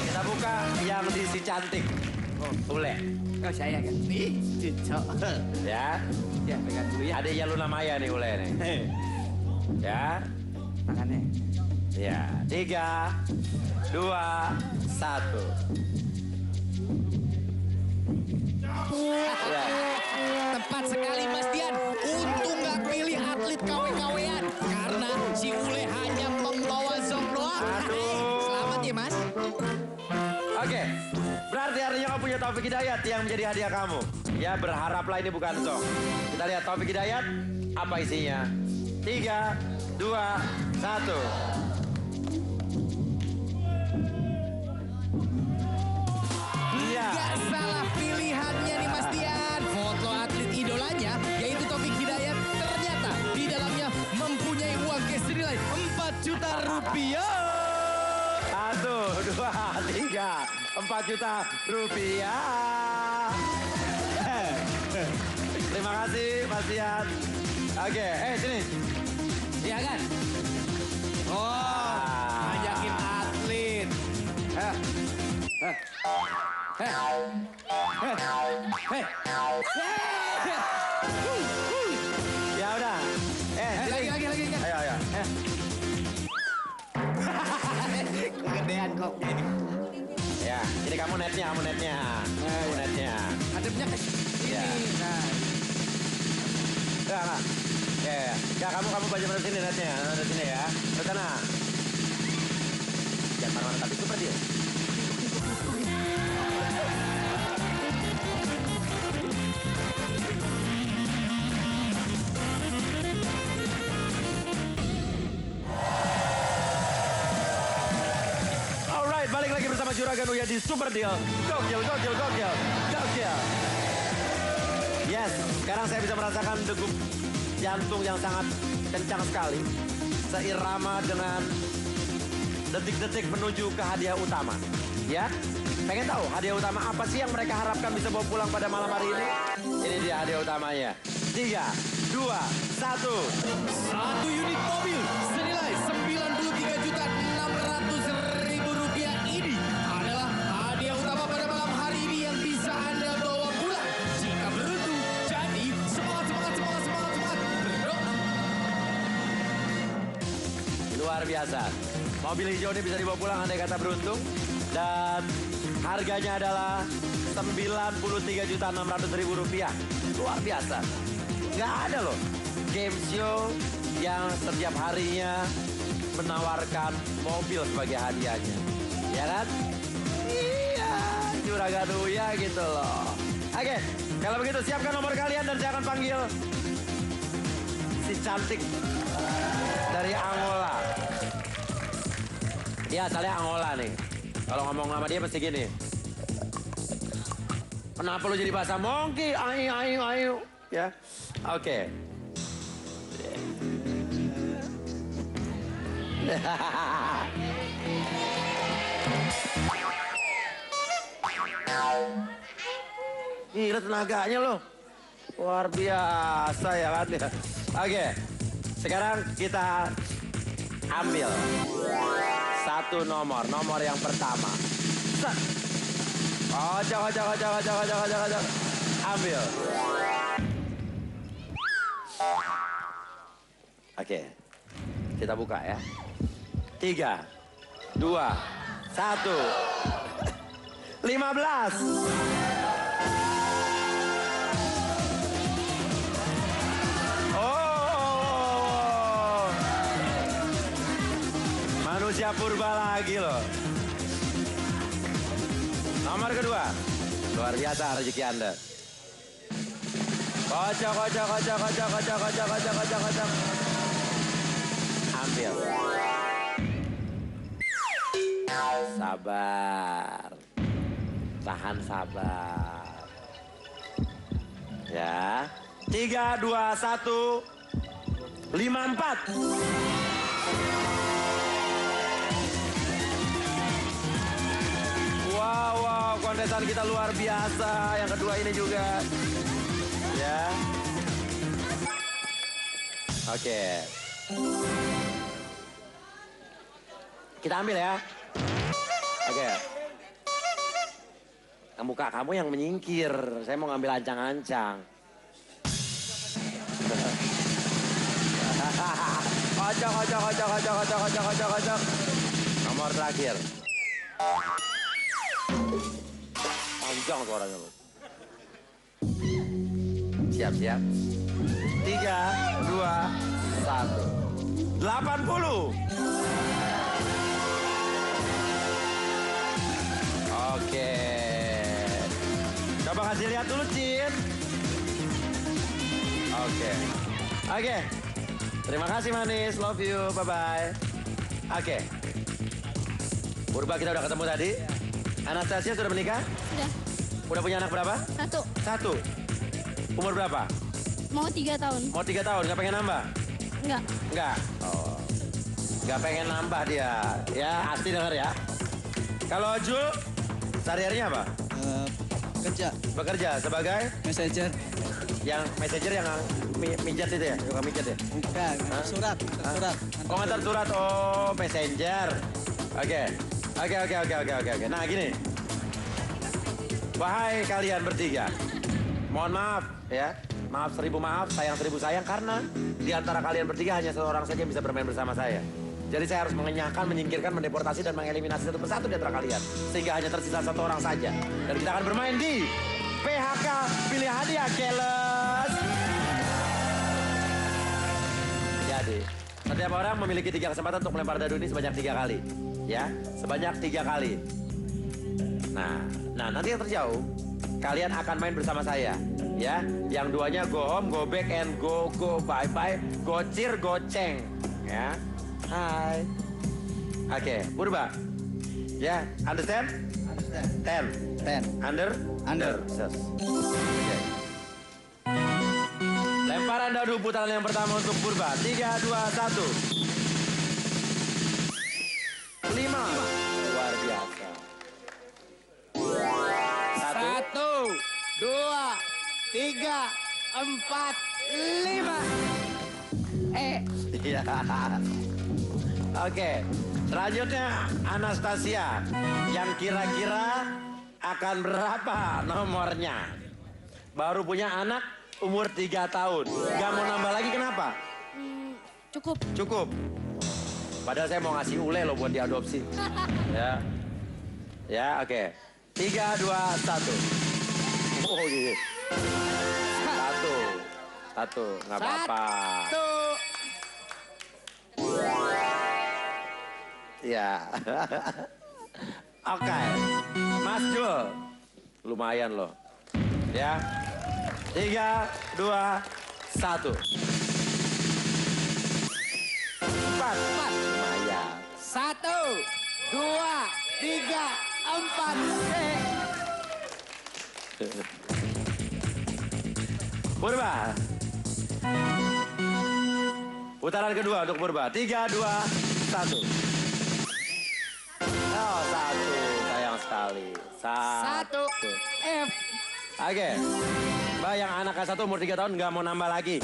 S3: Kita buka yang di si cantik. Ule.
S1: Oh saya kan. Nih, cocok.
S3: Ya.
S1: Ya, pegang dulu ya.
S3: Adiknya Luna Maya nih Ule nih. Ya.
S1: Tangannya.
S3: Ya. 3, 2, 1. Ya.
S1: Tepat sekali Mas Dian. Untung nggak pilih atlet KW-KW-an. Karena si Ule hanya membawa zong doang.
S3: Aduh.
S1: Selamat ya Mas.
S3: Oke. Berarti artinya kamu punya Taufik Hidayat yang menjadi hadiah kamu. Ya, berharaplah ini bukan zong. Kita lihat Taufik Hidayat. Apa isinya? 3, 2, 1. Iya.
S1: Gak salah pilihannya nih Mas Dian. Foto atlet idolanya yaitu Taufik Hidayat ternyata di dalamnya mempunyai uang cash senilai 4 juta rupiah.
S3: 1, 2, 3, 4 juta rupiah. Terima kasih Mas Ian. Oke, sini.
S1: Iya kan? Oh, ngajakin atlet.
S3: Ya udah. Sini.
S1: Lagi.
S3: Ayo.
S5: Kegedean kok ini.
S3: Ya, ini kamu netnya. Kamu netnya.
S1: Hadapnya ke sini.
S3: Iya.
S1: Nah,
S3: Enggak. Ya, kamu baca pada sini netnya. Ada sini ya. Ke sana. Jangan marah-marah tapi super deal. Alright, balik lagi bersama Juragan Uya di Super Deal. Gokil. Yes, sekarang saya bisa merasakan degup jantung yang sangat kencang sekali. Seirama dengan detik-detik menuju ke hadiah utama. Ya, pengen tahu hadiah utama apa sih yang mereka harapkan bisa bawa pulang pada malam hari ini? Ini dia hadiah utamanya. 3, 2, 1.
S1: satu unit mobil senilai Rp93.600.000 ini adalah hadiah utama pada malam hari ini yang bisa Anda bawa pulang. Jika beruntung, jadi semangat. Berdoa.
S3: Luar biasa. Mobil hijau ini bisa dibawa pulang andai kata beruntung. Dan harganya adalah Rp93.600.000. Luar biasa. Nggak ada loh game show yang setiap harinya menawarkan mobil sebagai hadiahnya. Ya kan? Iya, Juragan Uya gitu loh. Oke, kalau begitu siapkan nomor kalian dan saya akan panggil si cantik dari Angola. Dia asalnya Angola nih. Kalau ngomong sama dia pasti gini. Kenapa lu jadi bahasa monkey? Ayo. Ya, oke. Gila tenaganya loh. Luar biasa ya kan. Oke, sekarang kita ambil satu nomor yang pertama. Set. Ojo. Ambil. Oke, kita buka ya. 3, 2, 1. 15. Oh. Manusia purba lagi loh. Nomor kedua. Luar biasa rezeki Anda. Kocok. Ambil. Sabar. Tahan sabar. Ya. 3, 2, 1. 54. Wow, kontesan kita luar biasa. Yang kedua ini juga. Ya. Oke. Kita ambil ya. Oke. Muka kamu yang menyingkir. Saya mau ngambil ancang-ancang. Kocok. Nomor terakhir. Panjang suaranya lo. Siap. 3, 2, 1. 80. Oke. Coba kasih lihat dulu, Cin. Oke. Terima kasih manis. Love you. Bye-bye. Oke. Purba kita udah ketemu tadi. Anastasia sudah menikah?
S6: Udah,
S3: Udah punya anak berapa?
S6: 1.
S3: 1. Umur berapa?
S6: Mau 3 tahun.
S3: Mau 3 tahun. Nggak pengen nambah?
S6: Enggak.
S3: Oh. Nggak pengen nambah dia. Ya, Asti denger ya. Kalau Jul, sehari-harinya apa?
S4: Kerja,
S3: Bekerja sebagai
S4: messenger.
S3: Yang messenger yang mijat itu ya? Yang mijat ya?
S4: Bukan, surat.
S3: Oh, ngantar surat. Oh, messenger. Oke. Nah, gini. Wahai kalian bertiga. Mohon maaf ya. Maaf 1000 maaf, sayang 1000 sayang. Karena di antara kalian bertiga hanya seorang saja yang bisa bermain bersama saya. Jadi saya harus mengenyahkan, menyingkirkan, mendeportasi, dan mengeliminasi satu persatu di antara kalian. Sehingga hanya tersisa satu orang saja. Dan kita akan bermain di PHK Pilih Hadiah Challenge. Jadi, setiap orang memiliki 3 kesempatan untuk melempar dadu ini sebanyak 3 kali. Ya, sebanyak 3 kali. Nah, nanti yang terjauh, kalian akan main bersama saya. Ya, yang duanya go home, go back, and go bye-bye, gocir, goceng. Ya, hai. Oke, Purba. Ya, understand? Understand. 10. Under. Ses. Oke. Lemparan dadu putaran yang pertama untuk Purba. 3, 2, 1. 5. Luar biasa.
S1: 1, 2, 3, 4, 5.
S3: Iya. Oke. Selanjutnya Anastasia. Yang kira-kira akan berapa nomornya? Baru punya anak umur 3 tahun. Gak mau nambah lagi kenapa?
S6: Cukup.
S3: Cukup. Padahal saya mau ngasih ule loh buat diadopsi. Ya. Ya, oke. 3, 2, 1. Oh gitu. 1. Nggak apa-apa.
S1: 1.
S3: Ya. Oke. Mas Jul. Lumayan loh. Ya. 3, 2, 1. 4. Lumayan.
S1: 1, 2, 3, 4.
S3: Purba. Putaran kedua untuk Purba. 3, 2, 1. Oh, 1. Sayang sekali. 1.
S1: 1. F.
S3: Oke. Mbak yang anaknya 1 umur 3 tahun nggak mau nambah lagi.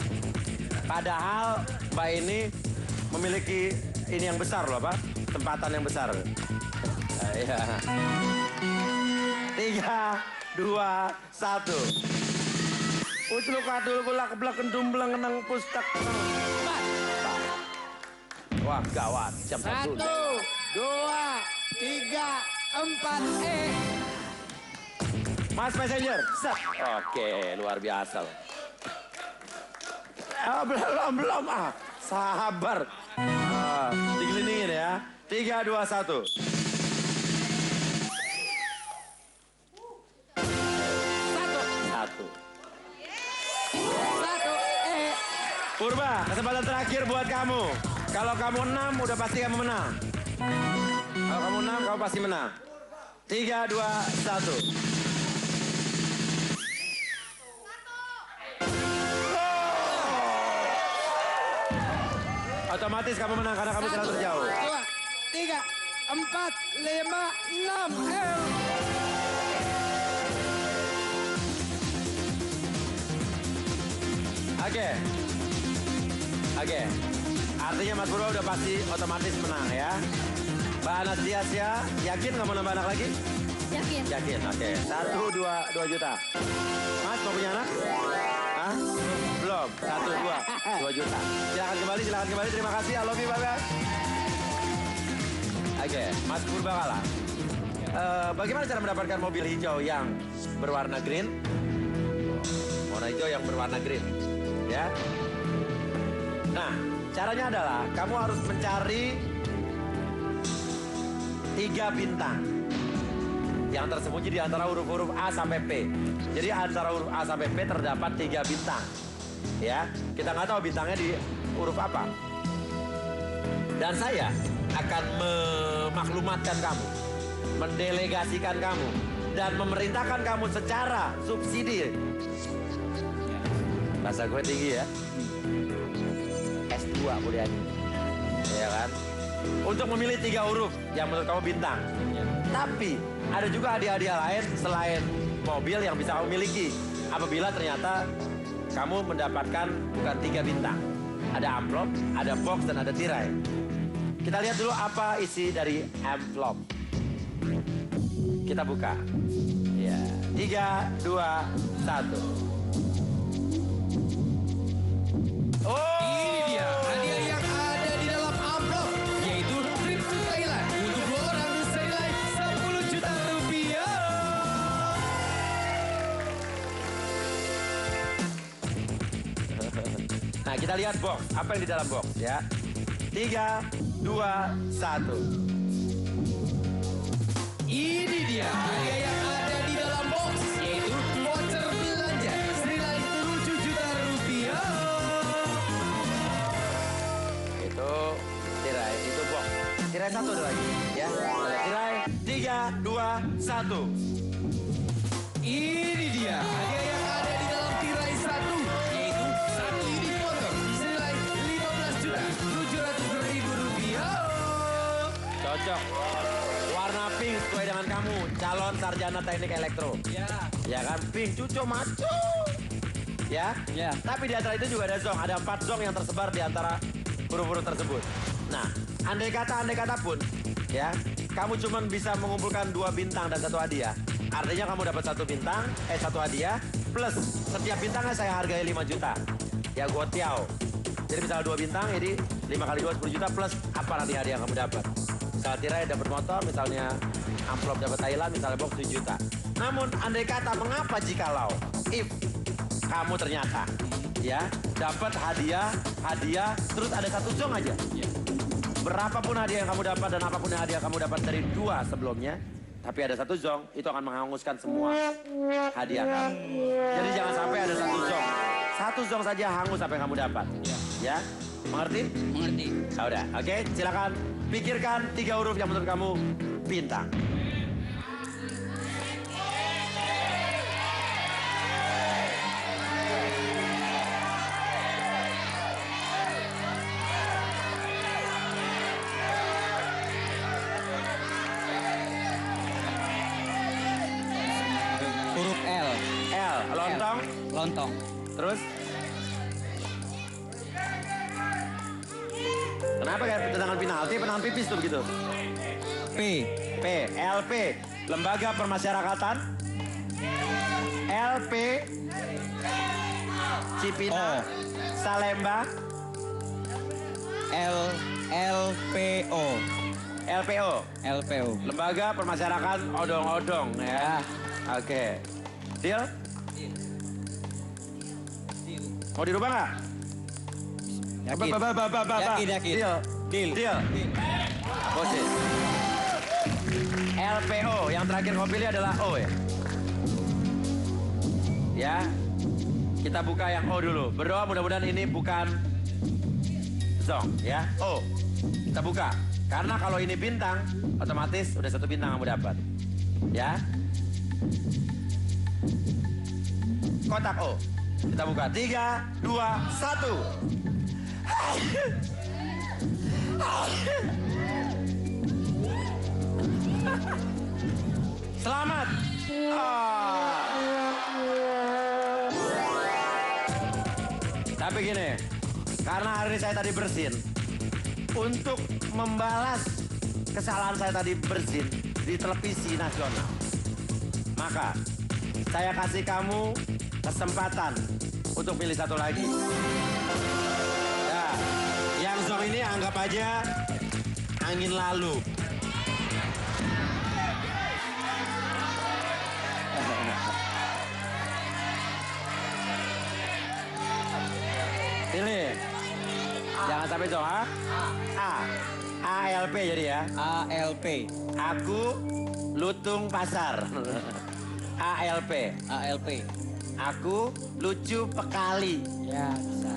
S3: Padahal Mbak ini memiliki ini yang besar loh, Pak. Tempatan yang besar. Iya. 3, 2, 1. Ucluk kadul kulak belakang dumblang nang pustak. Wah, gawat. Jam
S1: 1, 2, 3, 4.
S3: Mas Messenger. Set. Oke, luar biasa loh. Belum. Sabar. Digelindingin ya. 3, 2, 1. 1. Purba, kesempatan terakhir buat kamu. Kalau kamu 6, udah pasti kamu menang. Kalau kamu 6, kamu pasti menang. 3, 2, 1. Otomatis kamu menang karena kamu selalu terjauh.
S1: 2, 3, 4, 5, 6.
S3: Oke. Artinya Mas Purba udah pasti otomatis menang ya. Mbak Anastasia, yakin nggak mau nambah anak lagi?
S6: Yakin.
S3: Yakin, oke. 1, 2 juta. Mas mau punya anak? Hah? Belum. 1, 2 juta. Silakan kembali. Terima kasih. I love you, bye-bye. Oke, Mas Purba kalah. Bagaimana cara mendapatkan mobil hijau yang berwarna green? Warna hijau yang berwarna green. Ya. Nah, caranya adalah kamu harus mencari 3 bintang yang tersembunyi di antara huruf-huruf A sampai P. Jadi antara huruf A sampai P terdapat 3 bintang. Ya, kita nggak tahu bintangnya di huruf apa. Dan saya akan memaklumatkan kamu, mendelegasikan kamu, dan memerintahkan kamu secara subsidi. Bahasa gue tinggi ya. S2 kuliahnya. Ya kan? Untuk memilih 3 huruf yang menurut kamu bintang. Tapi ada juga hadiah-hadiah lain selain mobil yang bisa kamu miliki. Apabila ternyata kamu mendapatkan bukan 3 bintang. Ada amplop, ada box, dan ada tirai. Kita lihat dulu apa isi dari amplop. Kita buka. Ya, 3, 2, 1. Oh!
S1: Ini dia hadiah yang ada di dalam amplop, yaitu trip to Thailand untuk 2 orang senilai 10 juta rupiah.
S3: Nah, kita lihat box. Apa yang di dalam box ya? 3, 2, 1.
S1: Ini dia hadiah yang ada di dalam box, yaitu voucher belanja senilai 7 juta rupiah.
S3: Itu tirai, itu box. Tirai 1 ada lagi ya. Tirai 3, 2, 1.
S1: Ini dia hadiah yang ada di dalam tirai 1, yaitu 1 unit motor senilai 15 juta 700 ribu rupiah.
S3: Cocok. Warna pink sesuai dengan kamu, calon sarjana teknik elektro.
S4: Ya.
S3: Ya kan, pink, cucu, macu. Ya?
S4: Ya.
S3: Tapi di antara itu juga ada zong. Ada 4 zong yang tersebar di antara huruf-huruf tersebut. Nah, andai kata pun, ya, kamu cuma bisa mengumpulkan 2 bintang dan 1 hadiah. Artinya kamu dapat 1 bintang, 1 hadiah, plus setiap bintangnya saya hargai 5 juta. Ya, gotiao. Jadi misalnya 2 bintang, jadi 5 kali 2 10 juta, plus apa nanti hadiah yang kamu dapat. Misalnya tirai dapat motor, misalnya amplop dapat Thailand, misalnya box 7 juta. Namun, andai kata mengapa jikalau, if kamu ternyata, ya, dapat hadiah, terus ada 1 zong aja. Berapapun hadiah yang kamu dapat dan apapun hadiah kamu dapat dari 2 sebelumnya, tapi ada 1 zong, itu akan menghanguskan semua hadiah kamu. Jadi jangan sampai ada 1 zong. 1 zong saja hangus apa yang kamu dapat. Ya, mengerti?
S4: Mengerti.
S3: Ya udah, oke, silakan pikirkan 3 huruf yang menurut kamu bintang.
S4: Huruf L.
S3: L, lontong,
S4: Lontong.
S3: terus? Kenapa kayak tendangan penalti, penangan pipis tuh begitu?
S4: P.
S3: P, LP, Lembaga Permasyarakatan. LP, Cipinang, Salemba,
S4: LPO.
S3: LPO,
S4: LPO.
S3: Lembaga Permasyarakatan Odong-Odong ya. Oke. Deal? Mau dirubah nggak?
S4: Yakin. Yakin.
S3: Deal.
S4: Deal.
S3: Deal. Posisi. LPO, yang terakhir kau pilih adalah O ya? Ya. Kita buka yang O dulu. Berdoa mudah-mudahan ini bukan zong ya. O. Kita buka. Karena kalau ini bintang, otomatis udah 1 bintang kamu dapat. Ya. Kotak O. Kita buka. 3, 2, 1. Selamat. Tapi gini, karena hari ini saya tadi bersin, untuk membalas kesalahan saya tadi bersin di televisi nasional, maka saya kasih kamu kesempatan untuk pilih 1 lagi. Ya, yang zong ini anggap aja angin lalu. Pilih. Jangan sampai zong, ha? A. ALP jadi ya.
S4: ALP.
S3: Aku lutung pasar. ALP.
S4: ALP.
S3: Aku lucu pekali.
S4: Ya, bisa.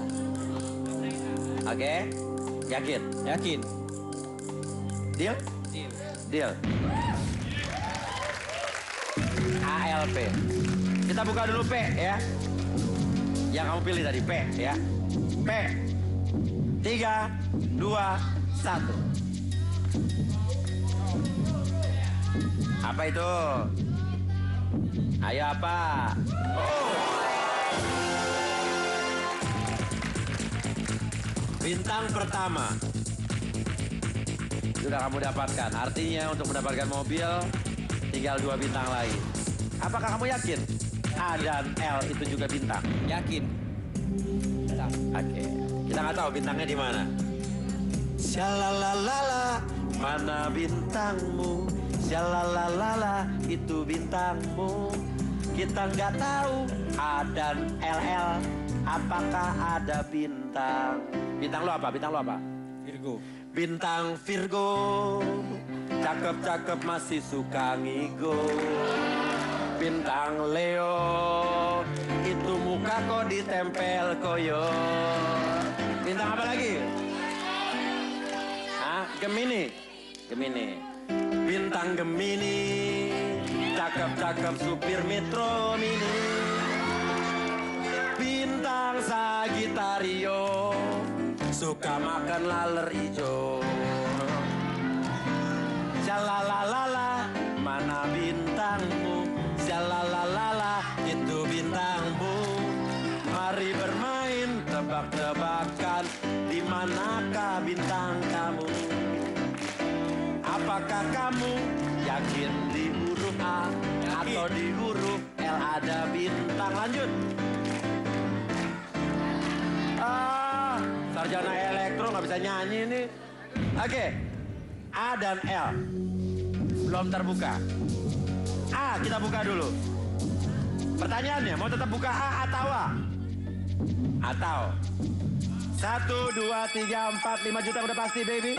S3: Oke? Yakin?
S4: Yakin.
S3: Deal?
S4: Deal.
S3: Deal. ALP. Kita buka dulu P ya. Yang kamu pilih tadi P ya. P. 3, 2, 1. Apa itu? Ayo apa? Oh. Bintang pertama sudah kamu dapatkan. Artinya untuk mendapatkan mobil tinggal 2 bintang lagi. Apakah kamu yakin A dan L itu juga bintang?
S4: Yakin.
S3: Oke. Kita nggak tahu bintangnya di mana. Shalalalala, mana bintangmu? Shalalalala, itu bintangmu. Kita nggak tahu A dan LL, apakah ada bintang? Bintang lo apa? Bintang lo apa?
S4: Virgo.
S3: Bintang Virgo, cakep-cakep masih suka ngigo. Bintang Leo, itu muka kok ditempel koyo. Bintang apa lagi? Hah? Gemini? Gemini. Bintang Gemini, cakep-cakep supir Metro Mini. Bintang Sagitario, suka makan laler ijo. Shalalalala, mana bintangmu? Shalalalala, itu bintangmu. Mari bermain tebak-tebakan, di manakah bintang kamu? Apakah kamu yakin di huruf A atau di huruf L ada bintang? Lanjut. Sarjana elektro nggak bisa nyanyi nih. Oke, A dan L belum terbuka. A kita buka dulu. Pertanyaannya mau tetap buka A atau A? Atau 1, 2, 3, 4, 5 juta udah pasti baby.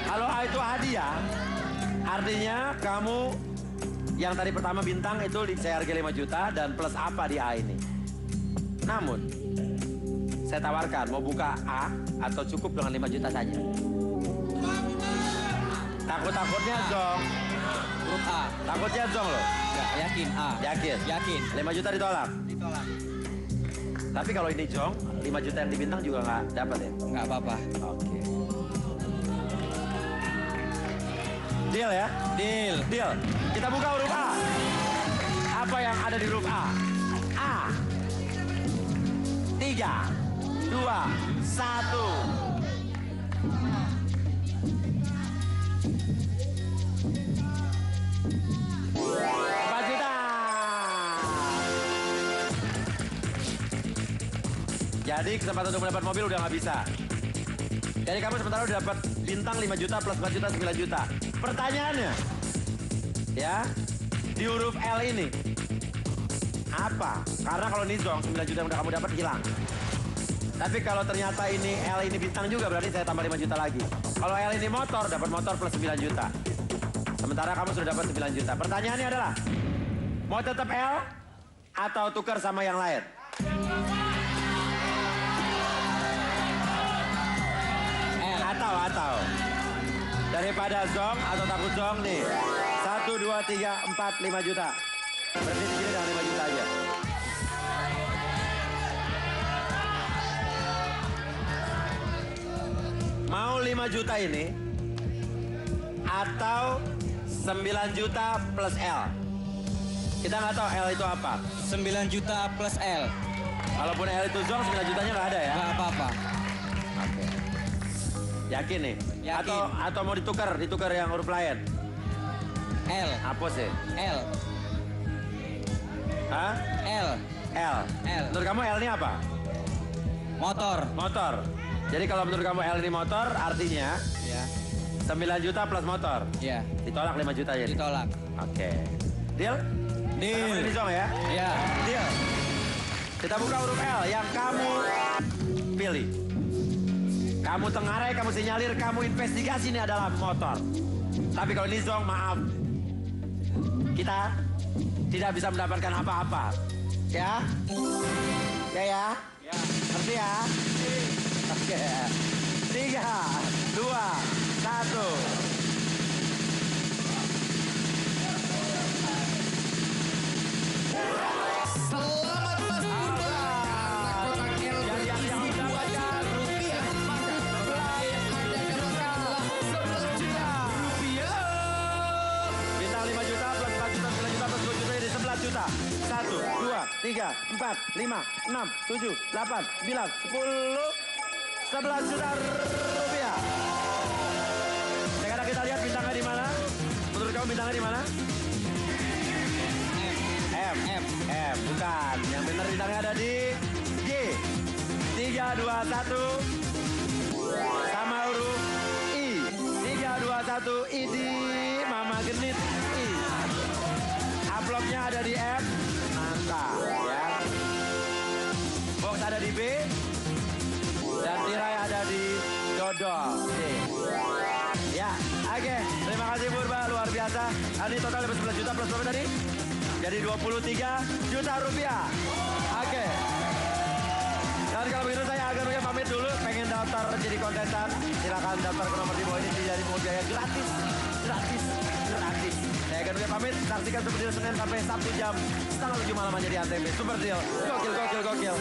S3: Kalau A itu hadiah, artinya kamu yang tadi pertama bintang itu di CRG 5 juta dan plus apa di A ini. Namun, saya tawarkan mau buka A atau cukup dengan 5 juta saja. Takut-takutnya zong.
S4: Huruf A.
S3: Takutnya zong loh.
S4: Enggak, yakin A.
S3: Yakin?
S4: Yakin.
S3: 5 juta ditolak.
S4: Ditolak.
S3: Tapi kalau ini zong, 5 juta yang dibintang juga nggak dapat ya?
S4: Enggak apa-apa.
S3: Oke. Deal ya?
S4: Deal.
S3: Deal. Kita buka huruf A. Apa yang ada di huruf A? A. 3, 2, 1. Jadi kesempatan untuk mendapat mobil udah nggak bisa. Jadi kamu sementara udah dapat bintang 5 juta plus 4 juta 9 juta. Pertanyaannya, ya, di huruf L ini apa? Karena kalau ini zong 9 juta yang udah kamu dapat hilang. Tapi kalau ternyata ini L ini bintang juga berarti saya tambah 5 juta lagi. Kalau L ini motor dapat motor plus 9 juta. Sementara kamu sudah dapat 9 juta. Pertanyaannya adalah, mau tetap L atau tukar sama yang lain? Atau daripada zong atau takut zong nih. 1, 2, 3, 4, 5 juta. Berarti di sini dengan 5 juta aja. Mau 5 juta ini atau 9 juta plus L? Kita nggak tahu L itu apa.
S4: 9 juta plus L.
S3: Kalaupun L itu zong 9 jutanya nggak ada ya?
S4: Enggak apa-apa.
S3: Oke. Yakin nih?
S4: Yakin.
S3: Atau mau ditukar yang huruf lain?
S4: L.
S3: Apa sih?
S4: L.
S3: Hah?
S4: L.
S3: L.
S4: L.
S3: Menurut kamu L ini apa?
S4: Motor.
S3: Motor. Jadi kalau menurut kamu L ini motor, artinya
S4: Ya.
S3: 9 juta plus motor.
S4: Ya.
S3: Ditolak 5 juta ya?
S4: Ditolak.
S3: Oke. Deal?
S4: Deal.
S3: Kamu ini zong ya?
S4: Ya.
S3: Deal. Kita buka huruf L yang kamu pilih. Kamu tengarai, kamu sinyalir, kamu investigasi ini adalah motor. Tapi kalau ini zong, maaf. Kita tidak bisa mendapatkan apa-apa. Ya? Ya ya?
S4: Ya.
S3: Ngerti ya? Oke. 3, 2, 1.
S1: Selamat Mas Purba. Karena kotak L berisi 2 juta rupiah, maka yang Anda dapatkan adalah 11 juta rupiah.
S3: 3, 4, 5, 6, 7, 8, 9, 10, 11 juta rupiah. Sekarang kita lihat bintangnya di mana? Menurut kamu bintangnya di mana? M, bukan. Yang benar bintangnya ada di G. 3, 2, 1. Sama huruf I. 3, 2, 1. Idi. Mama genit I. Amplopnya ada di F. Mantap ya. Box ada di B. Dan tirai ada di dodol. C. Ya, oke. Terima kasih Purba, luar biasa. Ini total dapat 11 juta plus berapa tadi? Jadi 23 juta rupiah. Oke. Dan kalau begitu saya akan pamit dulu. Pengen daftar jadi kontestan, silakan daftar ke nomor di bawah ini. Jadi mau biaya gratis. Saya akan pamit. Saksikan Super Deal Senin sampai Sabtu jam setengah 7 malam aja di Antv. Super Deal. Gokil.